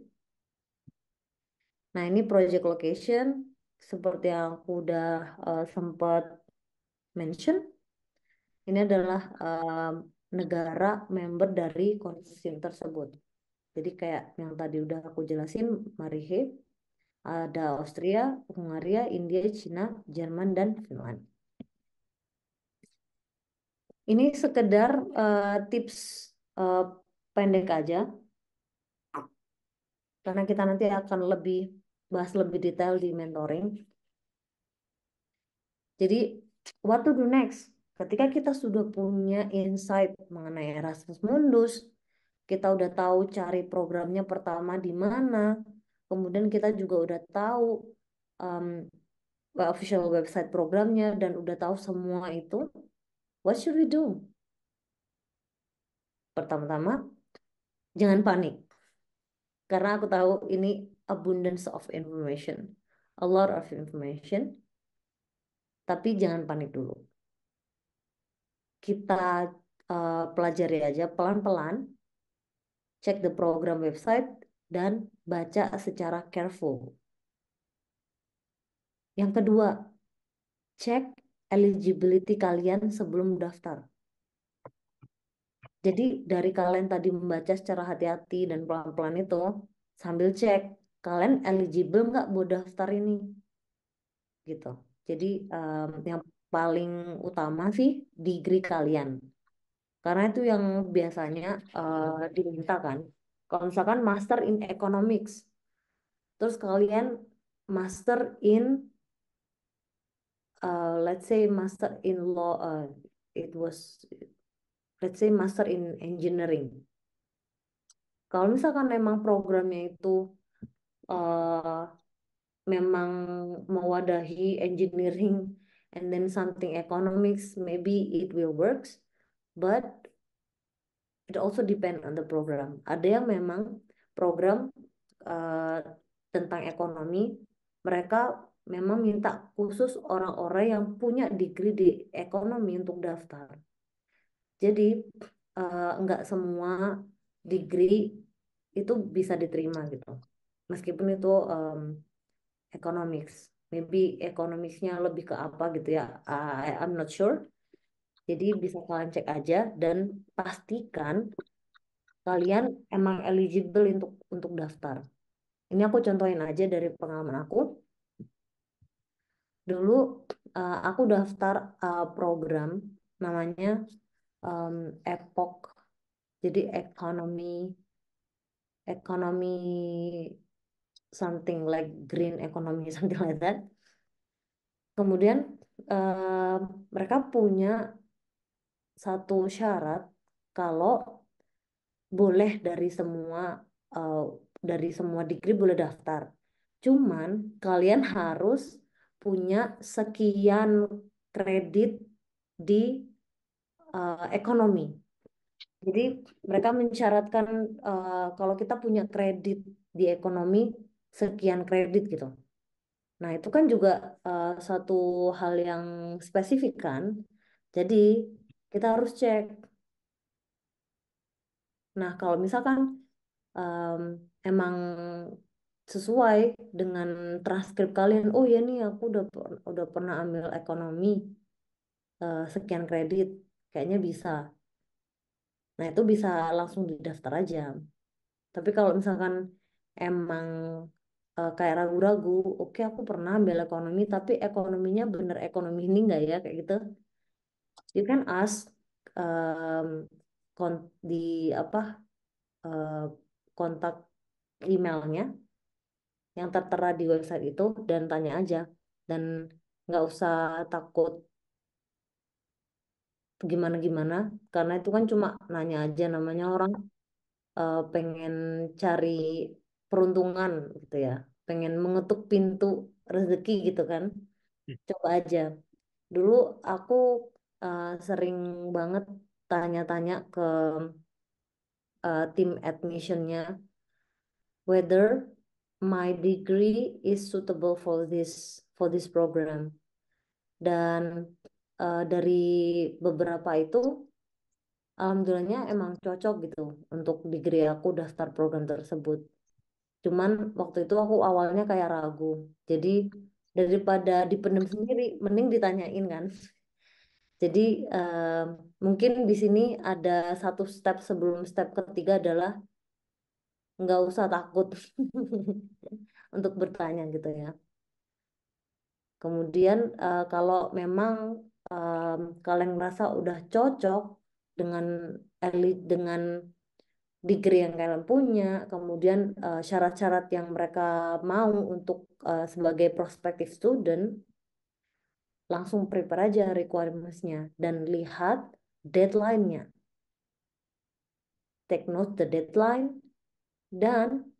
Nah, ini project location seperti yang aku udah sempat mention. Ini adalah negara member dari konsorsium tersebut. Jadi kayak yang tadi udah aku jelasin, Marihe, ada Austria, Hungaria, India, Cina, Jerman, dan Finland. Ini sekedar tips eh, pendek aja, karena kita nanti akan bahas lebih detail di mentoring. Jadi, what to do next? Ketika kita sudah punya insight mengenai Erasmus Mundus, kita udah tahu cari programnya pertama di mana, kemudian kita juga udah tahu um, official website programnya dan udah tahu semua itu, what should we do? Pertama-tama, jangan panik. Karena aku tahu ini abundance of information, a lot of information, tapi jangan panik dulu. Kita pelajari aja pelan-pelan, cek the program website, dan baca secara careful. Yang kedua, cek eligibility kalian sebelum daftar. Jadi dari kalian tadi membaca secara hati-hati dan pelan-pelan itu, sambil cek, kalian eligible nggak buat daftar ini? Gitu. Jadi yang paling utama sih degree kalian. Karena itu yang biasanya diminta kan. Kalau misalkan Master in Economics, terus kalian Master in, let's say Master in Law, it was, let's say Master in Engineering. Kalau misalkan memang programnya itu uh, memang mewadahi engineering and then something economics, maybe it will works, but it also depend on the program. Ada yang memang program uh, tentang ekonomi, mereka memang minta khusus orang-orang yang punya degree di ekonomi untuk daftar. Jadi enggak semua degree itu bisa diterima gitu. Meskipun itu economics, maybe economicsnya lebih ke apa gitu ya, I'm not sure. Jadi bisa kalian cek aja dan pastikan kalian emang eligible untuk daftar. Ini aku contohin aja dari pengalaman aku. Dulu aku daftar program namanya EPOK. Jadi ekonomi something like green economy something like that. Kemudian eh, mereka punya satu syarat kalau boleh eh, dari semua degree boleh daftar. Cuman kalian harus punya sekian kredit di ekonomi. Jadi mereka mensyaratkan kalau kita punya kredit di ekonomi sekian kredit gitu. Nah, itu kan juga satu hal yang spesifik kan. Jadi kita harus cek. Nah, kalau misalkan em, emang sesuai dengan transkrip kalian, oh ya nih aku udah pernah ambil ekonomi sekian kredit, kayaknya bisa. Nah, itu bisa langsung didaftar aja. Tapi kalau misalkan emang kayak ragu-ragu, oke aku pernah ambil ekonomi, tapi ekonominya bener ekonomi ini enggak ya, kayak gitu. You can ask um, di apa eh, kontak emailnya yang tertera di website itu dan tanya aja dan nggak usah takut gimana-gimana karena itu kan cuma nanya aja namanya orang pengen cari peruntungan gitu ya, pengen mengetuk pintu rezeki gitu kan, coba aja. Dulu aku sering banget tanya-tanya ke tim admissionnya whether my degree is suitable for this program. Dan dari beberapa itu, alhamdulillahnya emang cocok gitu untuk degree aku daftar program tersebut. Cuman waktu itu aku awalnya kayak ragu. Jadi daripada dipendam sendiri, mending ditanyain kan. Jadi mungkin di sini ada satu step sebelum step ketiga adalah nggak usah takut untuk bertanya gitu ya. Kemudian kalau memang kalian merasa udah cocok dengan dengan degree yang kalian punya, kemudian syarat-syarat yang mereka mau untuk sebagai prospective student, langsung prepare aja requirements-nya dan lihat deadline-nya. Take note the deadline dan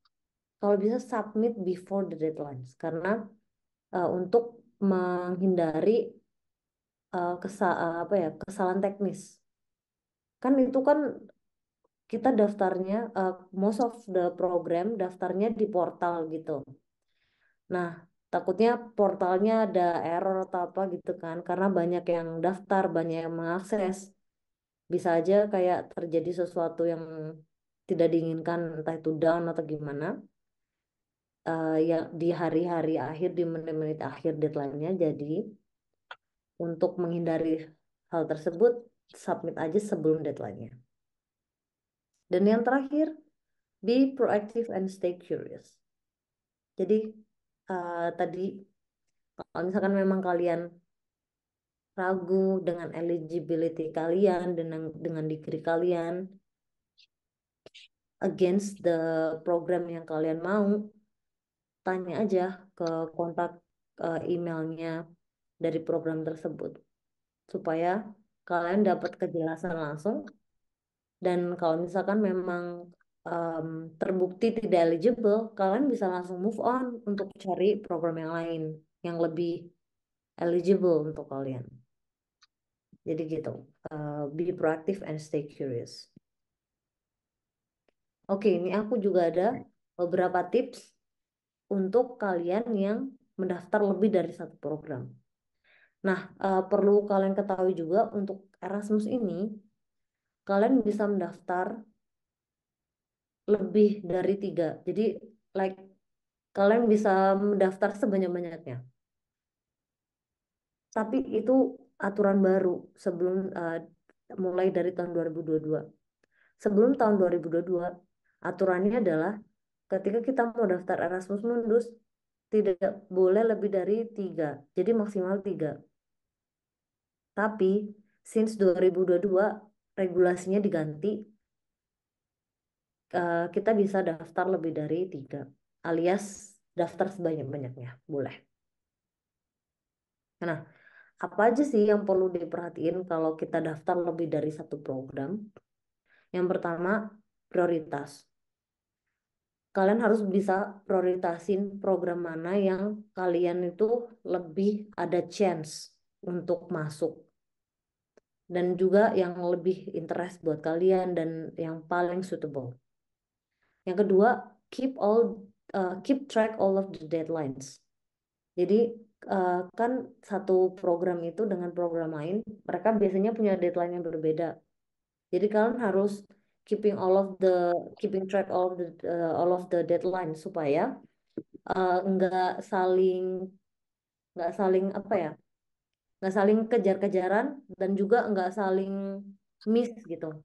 kalau bisa submit before the deadlines karena untuk menghindari apa ya kesalahan teknis. Kan itu kan kita daftarnya most of the program daftarnya di portal gitu. Nah, takutnya portalnya ada error atau apa gitu kan karena banyak yang daftar, banyak yang mengakses. Bisa aja kayak terjadi sesuatu yang tidak diinginkan entah itu down atau gimana. Ya di hari-hari akhir di menit-menit akhir deadline-nya jadi untuk menghindari hal tersebut submit aja sebelum deadline-nya. Dan yang terakhir, be proactive and stay curious. Jadi tadi kalau misalkan memang kalian ragu dengan eligibility kalian dengan degree kalian against the program yang kalian mau, tanya aja ke kontak emailnya dari program tersebut supaya kalian dapat kejelasan langsung dan kalau misalkan memang em, terbukti tidak eligible, kalian bisa langsung move on untuk cari program yang lain yang lebih eligible untuk kalian. Jadi gitu, be proactive and stay curious. Oke, ini aku juga ada beberapa tips untuk kalian yang mendaftar lebih dari satu program. Nah, perlu kalian ketahui juga untuk Erasmus ini, kalian bisa mendaftar lebih dari 3. Jadi, like, kalian bisa mendaftar sebanyak-banyaknya. Tapi itu aturan baru sebelum mulai dari tahun 2022. Sebelum tahun 2022, aturannya adalah ketika kita mau daftar Erasmus Mundus, tidak boleh lebih dari 3. Jadi maksimal 3. Tapi, since 2022, regulasinya diganti, kita bisa daftar lebih dari 3. Alias daftar sebanyak-banyaknya. Boleh. Nah, apa aja sih yang perlu diperhatiin kalau kita daftar lebih dari satu program? Yang pertama, prioritas. Kalian harus bisa prioritasin program mana yang kalian itu lebih ada chance untuk masuk. Dan juga yang lebih interest buat kalian dan yang paling suitable. Yang kedua, keep track all of the deadlines. Jadi kan satu program itu dengan program lain, mereka biasanya punya deadline yang berbeda. Jadi kalian harus keeping track all of the deadline supaya uh, nggak saling nggak saling apa ya nggak saling kejar-kejaran dan juga nggak saling miss gitu.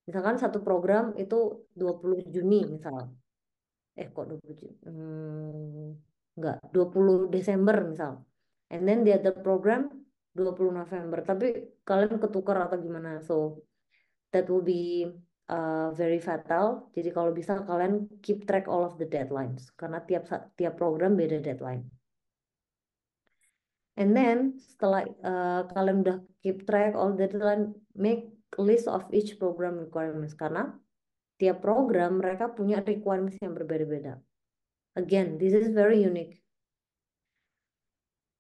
Misalkan satu program itu 20 Juni misal. Kok 20 Juni? Enggak, 20 Desember misal. And then the other program 20 November. Tapi kalian ketukar atau gimana? So that will be very fatal. Jadi kalau bisa kalian keep track all of the deadlines karena tiap program beda deadline. And then setelah kalian udah keep track all the deadline, make list of each program requirements karena tiap program mereka punya requirements yang berbeda-beda. Again, this is very unique.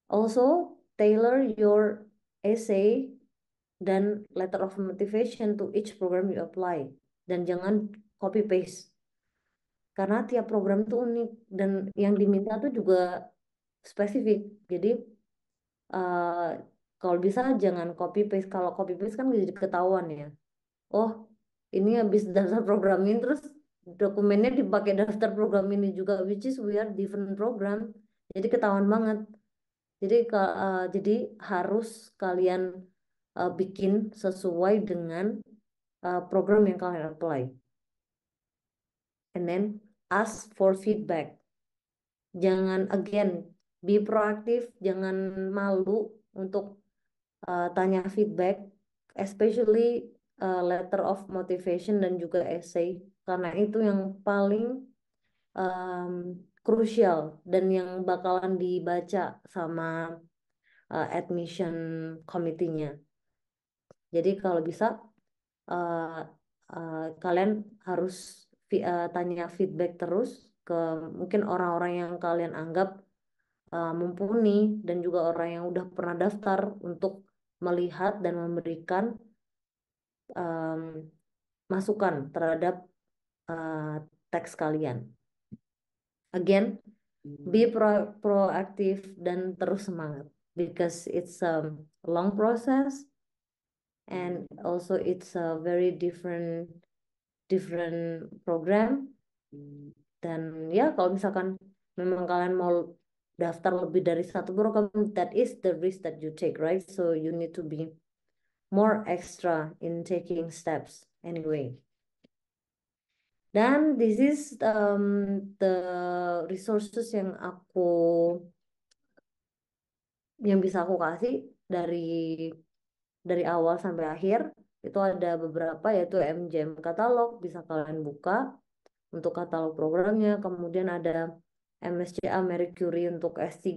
Also, tailor your essay dan letter of motivation to each program you apply. Dan jangan copy paste. Karena tiap program itu unik dan yang diminta tuh juga spesifik. Jadi uh, kalau bisa jangan copy paste. Kalau copy paste kan jadi ketahuan ya. Oh, ini habis daftar programin terus dokumennya dipakai daftar program ini juga, which is we are different program. Jadi ketahuan banget. Jadi harus kalian bikin sesuai dengan program yang kalian apply. And then ask for feedback. Jangan again be proaktif, jangan malu untuk tanya feedback, especially letter of motivation dan juga essay, karena itu yang paling um, krusial dan yang bakalan dibaca sama admission committee-nya. Jadi kalau bisa uh, kalian harus tanya feedback terus ke mungkin orang-orang yang kalian anggap mumpuni dan juga orang yang udah pernah daftar untuk melihat dan memberikan um, masukan terhadap uh, teks kalian. Again, be proaktif dan terus semangat because it's a long process and also it's a very different program. Dan ya kalau misalkan memang kalian mau daftar lebih dari satu program, that is the risk that you take, right? So you need to be more extra in taking steps anyway. Dan this is the resources yang bisa aku kasih dari awal sampai akhir. Itu ada beberapa yaitu MJM katalog bisa kalian buka untuk katalog programnya. Kemudian ada MSCA Marie Curie untuk S3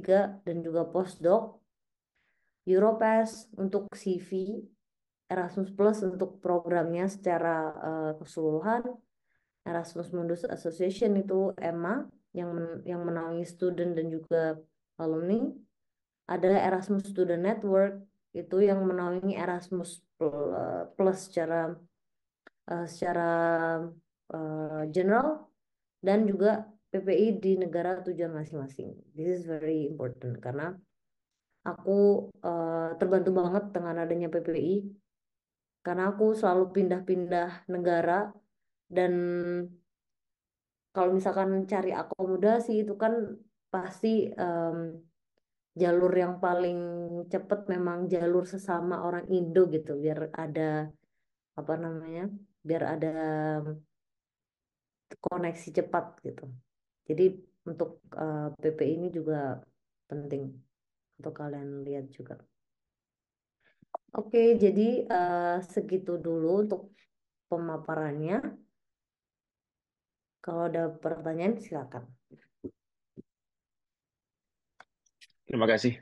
dan juga postdoc, Europass untuk CV, Erasmus Plus untuk programnya secara keseluruhan, Erasmus Mundus Association itu EMA yang menaungi student dan juga alumni. Ada Erasmus Student Network itu yang menaungi Erasmus Plus secara general dan juga PPI di negara tujuan masing-masing. This is very important karena aku terbantu banget dengan adanya PPI karena aku selalu pindah-pindah negara dan kalau misalkan cari akomodasi itu kan pasti jalur yang paling cepat memang jalur sesama orang Indo gitu biar ada apa namanya biar ada koneksi cepat gitu. Jadi untuk PPI ini juga penting untuk kalian lihat juga. Oke, jadi segitu dulu untuk pemaparannya. Kalau ada pertanyaan silakan. Terima kasih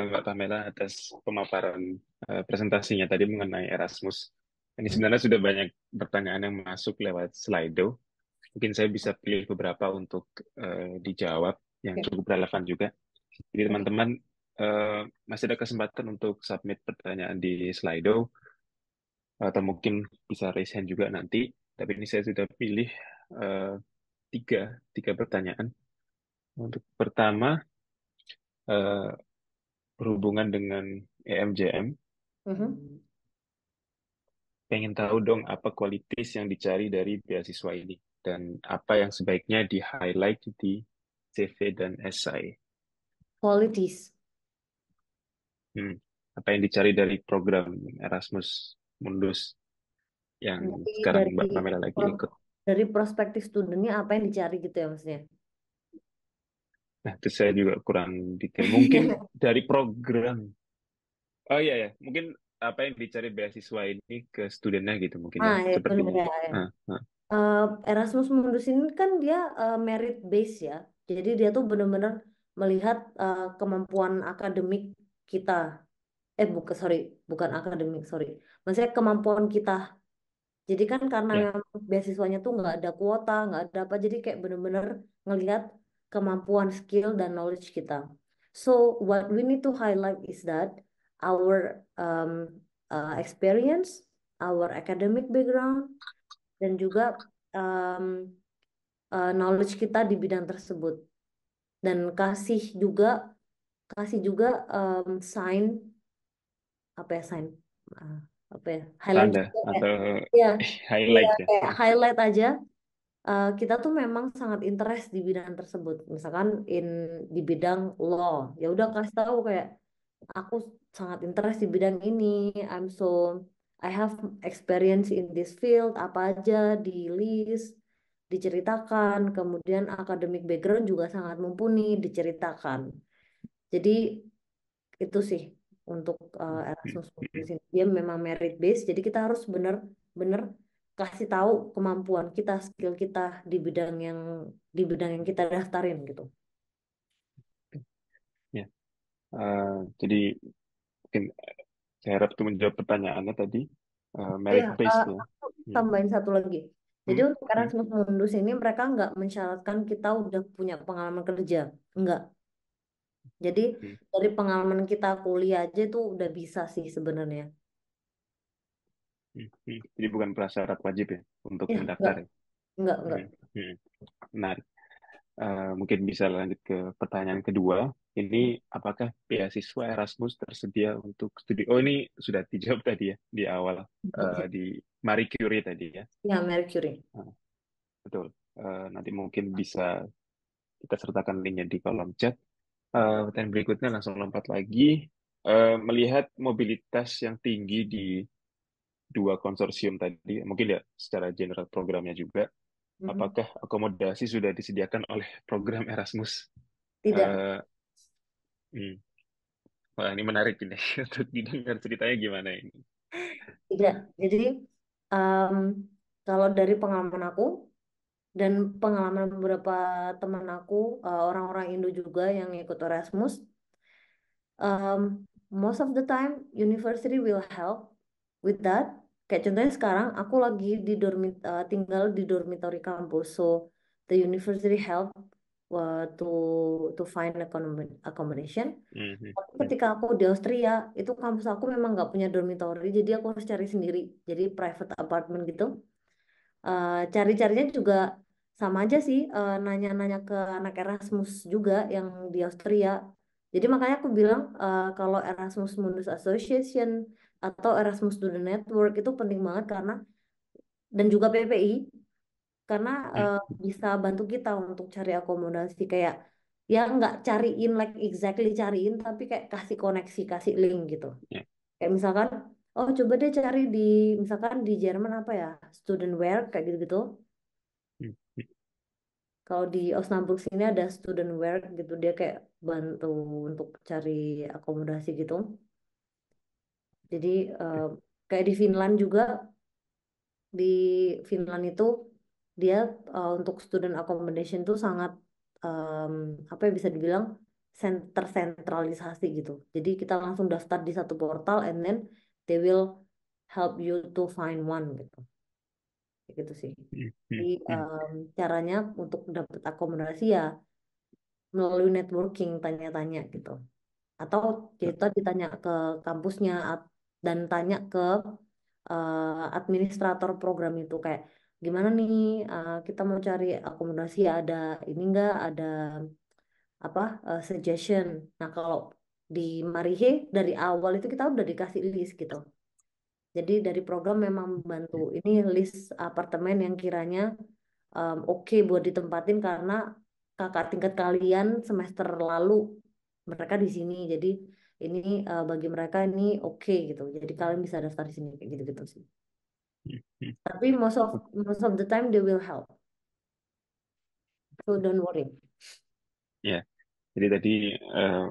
Mbak Pamela atas pemaparan presentasinya tadi mengenai Erasmus. Ini sebenarnya sudah banyak pertanyaan yang masuk lewat Slido. Mungkin saya bisa pilih beberapa untuk dijawab yang Ya, cukup relevan juga. Jadi oke. teman-teman masih ada kesempatan untuk submit pertanyaan di Slido atau mungkin bisa raise hand juga nanti. Tapi ini saya sudah pilih eh, tiga tiga pertanyaan. Untuk pertama eh, berhubungan dengan EMJM. Mhm. Pengen tahu dong apa kualitas yang dicari dari beasiswa ini dan apa yang sebaiknya di-highlight di CV dan essay. Qualities. Hmm. Apa yang dicari dari program Erasmus Mundus yang Jadi sekarang dari Mbak Pamela lagi ikut. dari perspektif studentnya apa yang dicari gitu ya maksudnya? Nah, itu saya juga kurang detail. Mungkin dari program. Oh iya ya, mungkin apa yang dicari beasiswa ini ke studennya gitu mungkin ya, Ya, benar sepertinya. ya. Ya. Ah, ah, Erasmus Mundus ini kan dia merit base ya. Jadi dia tuh benar-benar melihat kemampuan akademik kita. Bukan, sorry, bukan akademik, sorry. Maksudnya kemampuan kita. Jadi kan karena ya, memang beasiswanya tuh nggak ada kuota, nggak ada apa, jadi kayak bener-bener ngelihat kemampuan skill dan knowledge kita. So what we need to highlight is that our experience, our academic background, dan juga um, knowledge kita di bidang tersebut. Dan kasih juga sign apa ya sign uh, apa ya highlight tanda juga kayak atau ya ya highlight ya. kayak highlight aja kita tuh memang sangat interest di bidang tersebut. Misalkan di bidang law, ya udah kasih tahu kayak aku sangat interest di bidang ini. I have experience in this field. Apa aja di list, diceritakan. Kemudian academic background juga sangat mumpuni, diceritakan. Jadi itu sih untuk Erasmus Mundus ini. Dia memang merit based, jadi kita harus benar-benar kasih tahu kemampuan kita, skill kita di bidang yang kita daftarin gitu. Ya, jadi mungkin saya harap itu menjawab pertanyaannya tadi. Oh Merit ya, based ya. aku Hmm, tambahin satu lagi. Jadi hmm, untuk hmm, Erasmus Mundus ini mereka nggak mensyaratkan kita udah punya pengalaman kerja, enggak. Jadi hmm, dari pengalaman kita kuliah aja itu udah bisa sih sebenarnya. hmm. Jadi bukan prasyarat wajib ya untuk Ya, mendaftar enggak, ya. enggak. Hmm, hmm. Menarik. Mungkin bisa lanjut ke pertanyaan kedua. Ini apakah beasiswa Erasmus tersedia untuk studi? Oh ini sudah dijawab tadi ya di awal di Marie Curie tadi ya. Ya, Mercury. Nah, betul. Nanti mungkin bisa kita sertakan linknya di kolom chat. Pertanyaan berikutnya langsung lompat lagi. Melihat mobilitas yang tinggi di dua konsorsium tadi, mungkin ya secara general programnya juga, Mhm. apakah akomodasi sudah disediakan oleh program Erasmus? Tidak. Eh, hmm, Wah, ini menarik ini untuk didengar ceritanya gimana ini. Tidak. Jadi em, kalau dari pengalaman aku dan pengalaman beberapa teman aku, orang-orang Indo juga yang ikut Erasmus, most of the time university will help with that. Kayak contohnya sekarang aku lagi tinggal di dormitory kampus, so the university help to find accommodation. Mhm, Tapi mhm, ketika aku di Austria, itu kampus aku memang nggak punya dormitory, jadi aku harus cari sendiri. Jadi private apartment gitu. Cari-carinya juga sama aja sih, nanya-nanya ke anak Erasmus juga yang di Austria. Jadi makanya aku bilang kalau Erasmus Mundus Association atau Erasmus Student Network itu penting banget dan juga PPI karena mhm, bisa bantu kita untuk cari akomodasi kayak ya nggak cariin like exactly cariin tapi kayak kasih koneksi kasih link gitu ya, kayak misalkan oh coba deh cari di misalkan di Jerman apa ya student wear kayak gitu gitu mhm, Kalau di Osnabrück sini ada student work gitu, dia kayak bantu untuk cari akomodasi gitu. Jadi kayak di Finland juga, di Finland itu dia untuk student accommodation tuh sangat em, apa ya bisa dibilang tersentralisasi gitu. Jadi kita langsung daftar di satu portal and then they will help you to find one gitu. Kayak gitu sih. Hmm, Jadi hmm, hmm. caranya untuk dapat akomodasi ya melalui networking, tanya-tanya gitu. Atau kita ditanya ke kampusnya dan tanya ke administrator program itu kayak gimana nih, kita mau cari akomodasi, ada ini enggak, ada apa suggestion. Nah, kalau di Marihe dari awal itu kita udah dikasih list gitu. Jadi dari program memang membantu ini list apartemen yang kiranya oke buat ditempatin karena kakak tingkat kalian semester lalu mereka di sini. Jadi ini bagi mereka ini oke gitu. Jadi kalian bisa daftar di sini kayak gitu-gitu sih. Hmm, hmm. Tapi most of the time they will help. So don't worry. Ya, jadi tadi eh,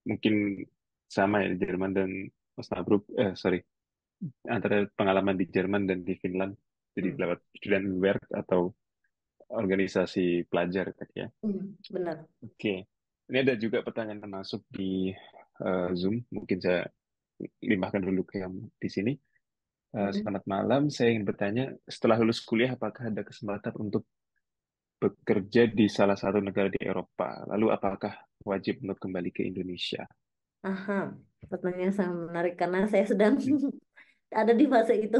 mungkin sama ya di Jerman dan Osnabrück, sorry, antara pengalaman di Jerman dan di Finland, jadi Hmm. lewat student work atau organisasi pelajar tadi ya. Benar. Oke, ini ada juga pertanyaan yang masuk di Zoom, mungkin saya limpahkan dulu ke yang di sini. Mm-mm. Selamat malam, saya ingin bertanya, setelah lulus kuliah, apakah ada kesempatan untuk bekerja di salah satu negara di Eropa? Lalu apakah wajib untuk kembali ke Indonesia? Aha, pertanyaan sangat menarik karena saya sedang Hmm. ada di fase itu.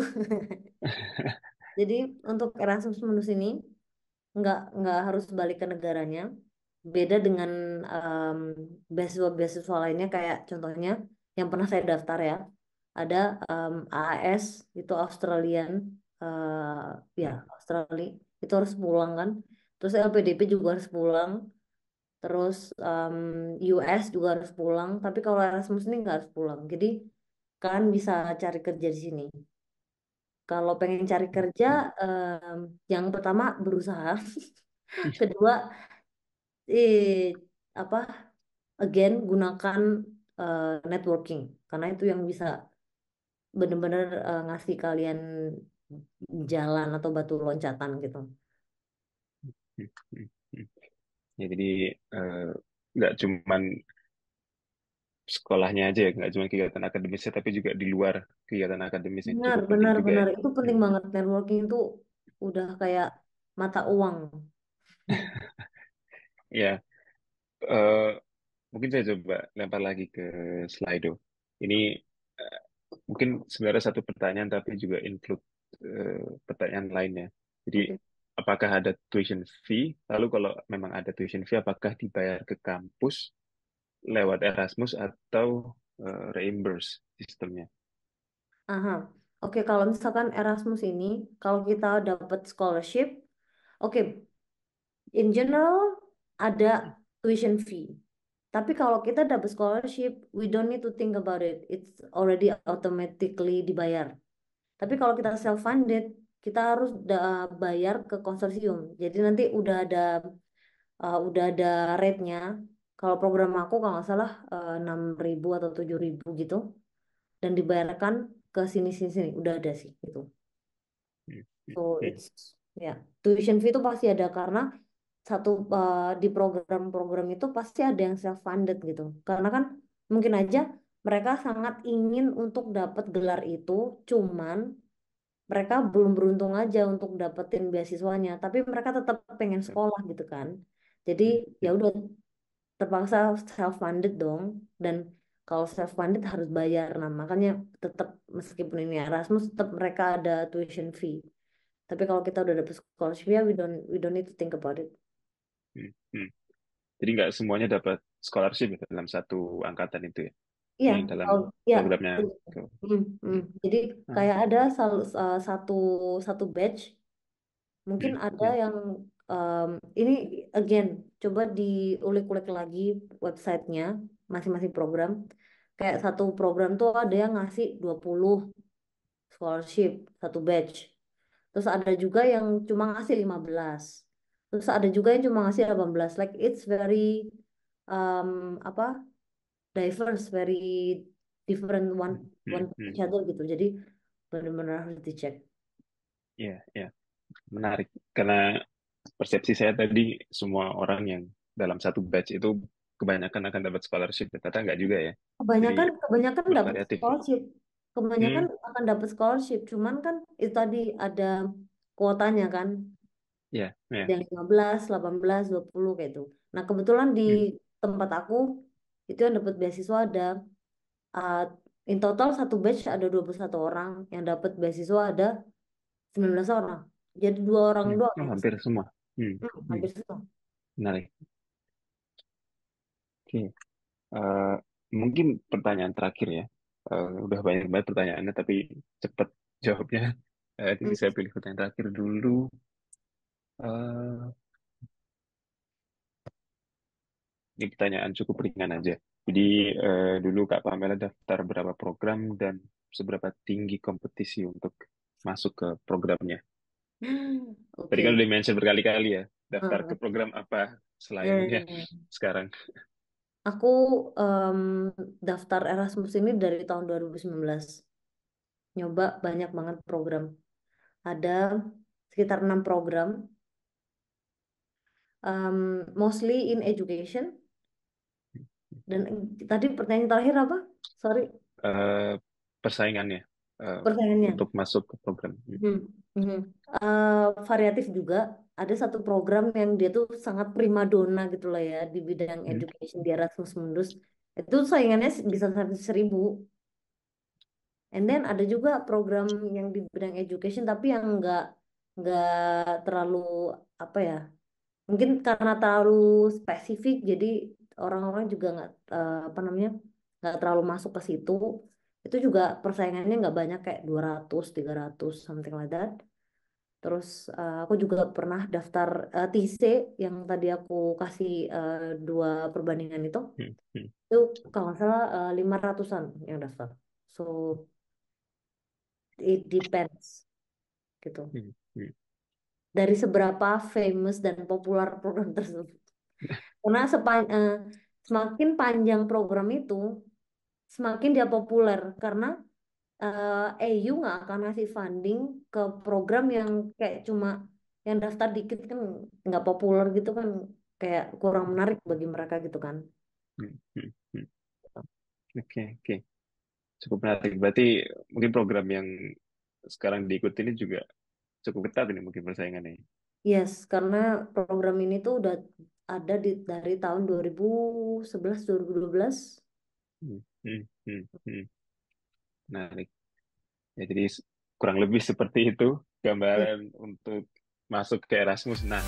Jadi untuk Erasmus Mundus ini nggak harus balik ke negaranya. Beda dengan em, beasiswa-beasiswa lainnya kayak contohnya yang pernah saya daftar ya. Ada AAS itu Australian, ya Australia itu harus pulang kan. Terus LPDP juga harus pulang. Terus US juga harus pulang. Tapi kalau Erasmus ini nggak harus pulang. Jadi kalian bisa cari kerja di sini. Kalau pengen cari kerja, Hmm. yang pertama berusaha. Kedua, eh, apa? Again gunakan networking karena itu yang bisa benar-benar ngasih kalian jalan atau batu loncatan gitu. Hmm. Hmm. Hmm. Ya, jadi eh, nggak cuman sekolahnya aja ya, nggak cuma kegiatan akademisnya, tapi juga di luar kegiatan akademisnya Benar, cukup penting benar, juga ya. benar. Itu penting Hmm. banget. Networking itu udah kayak mata uang. Ya, eh, mungkin saya coba lempar lagi ke Slido. Ini eh, mungkin sebenarnya satu pertanyaan, tapi juga include pertanyaan lainnya. Jadi, Oke. apakah ada tuition fee? Lalu kalau memang ada tuition fee, apakah dibayar ke kampus lewat Erasmus atau reimburse sistemnya? Aha. Oke, kalau misalkan Erasmus ini, kalau kita dapat scholarship, oke, in general ada tuition fee. Tapi kalau kita dapat scholarship, we don't need to think about it. It's already automatically dibayar. Tapi kalau kita self funded, kita harus bayar ke konsorsium. Jadi nanti udah ada rate-nya. Kalau program aku kalau nggak salah 6.000 atau 7.000 gitu, dan dibayarkan ke sini sini sini. Udah ada sih itu. Hmm, hmm, So hmm, it's ya tuition fee itu pasti ada karena satu di program-program itu pasti ada yang self funded gitu. Karena kan mungkin aja mereka sangat ingin untuk dapat gelar itu, cuman mereka belum beruntung aja untuk dapetin beasiswanya, tapi mereka tetap pengen hmm, sekolah gitu kan. Jadi hmm, ya hmm, udah terpaksa self funded dong, dan kalau self funded harus bayar. Nah, makanya tetap meskipun ini Erasmus tetap mereka ada tuition fee. Tapi kalau kita udah dapet scholarship ya we don't need to think about it. hmm, hmm. Jadi nggak semuanya dapat scholarship ya dalam satu angkatan itu ya. Iya, Yang dalam kalau ya, programnya itu. hmm, hmm. Hmm. Jadi Ah, kayak ada satu satu batch, mungkin hmm, ada hmm, yang em, ini again coba diulik-ulik lagi websitenya masing-masing program. Kayak satu program tuh ada yang ngasih 20 scholarship satu batch. Terus ada juga yang cuma ngasih 15. Terus ada juga yang cuma ngasih 18. Like it's very um, apa diverse, very different one one Hmm, to hmm. each other gitu. Jadi benar-benar harus dicek. Ya, ya, menarik. Karena persepsi saya tadi semua orang yang dalam satu batch itu kebanyakan akan dapat scholarship, ternyata nggak juga ya. Jadi Kebanyakan dapat bervariatif ya. scholarship. Kebanyakan Hmm, akan dapat scholarship. Cuman kan itu tadi ada kuotanya kan. ya, Ada ya. yang 15, 18, 20 kayak itu. Nah, kebetulan di Hmm, tempat aku itu yang dapat beasiswa ada uh, in total satu batch ada 21 orang, yang dapat beasiswa ada 19 orang. Jadi dua orang hmm. doang Oh, yang hampir semua. Hmm, hmm. hampir semua. Menarik. Oke. Eh, Mungkin pertanyaan terakhir ya. Udah banyak banget pertanyaannya, tapi cepet jawabnya. Jadi Hmm. saya pilih pertanyaan terakhir dulu. Eh, ini pertanyaan cukup ringan aja. Jadi dulu Kak Pamela daftar berapa program dan seberapa tinggi kompetisi untuk masuk ke programnya. Tadi kan Oke. udah mention berkali-kali ya, daftar ke Hmm. program apa selainnya Hmm. sekarang. Aku em, daftar Erasmus ini dari tahun 2019. Nyoba banyak banget program. Ada sekitar 6 program, mostly in education. Dan tadi pertanyaan terakhir apa? Sorry, Eh, Persaingannya eh, pertanyaannya. untuk masuk ke program. Hmm. Mhm. Variatif juga. Ada satu program yang dia tuh sangat primadona gitu lah ya di bidang Hmm, education di Erasmus Mundus. Itu saingannya bisa sampai 1.000. And then ada juga program yang di bidang education tapi yang nggak terlalu apa ya? Mungkin karena terlalu spesifik jadi orang-orang juga nggak apa namanya nggak terlalu masuk ke situ. Itu juga persaingannya nggak banyak kayak 200, 300 something like that. Terus aku juga pernah daftar TC yang tadi aku kasih dua perbandingan itu. hmm, hmm, Itu kalau nggak salah 500-an yang daftar. So it depends gitu. hmm, hmm, Dari seberapa famous dan populer program tersebut. Karena semakin panjang program itu, semakin dia populer. Karena EU nggak akan ngasih funding ke program yang kayak cuma yang daftar dikit kan nggak populer gitu kan kayak kurang menarik bagi mereka gitu kan. hmm, hmm, hmm. Oke, oke. Cukup menarik. Berarti mungkin program yang sekarang diikuti ini juga cukup ketat ini mungkin persaingannya. Yes, karena program ini tuh udah ada dari tahun 2011 2012. Hmm, hmm, hmm, hmm. Menarik. Ya, jadi kurang lebih seperti itu gambaran untuk masuk ke Erasmus. Nah,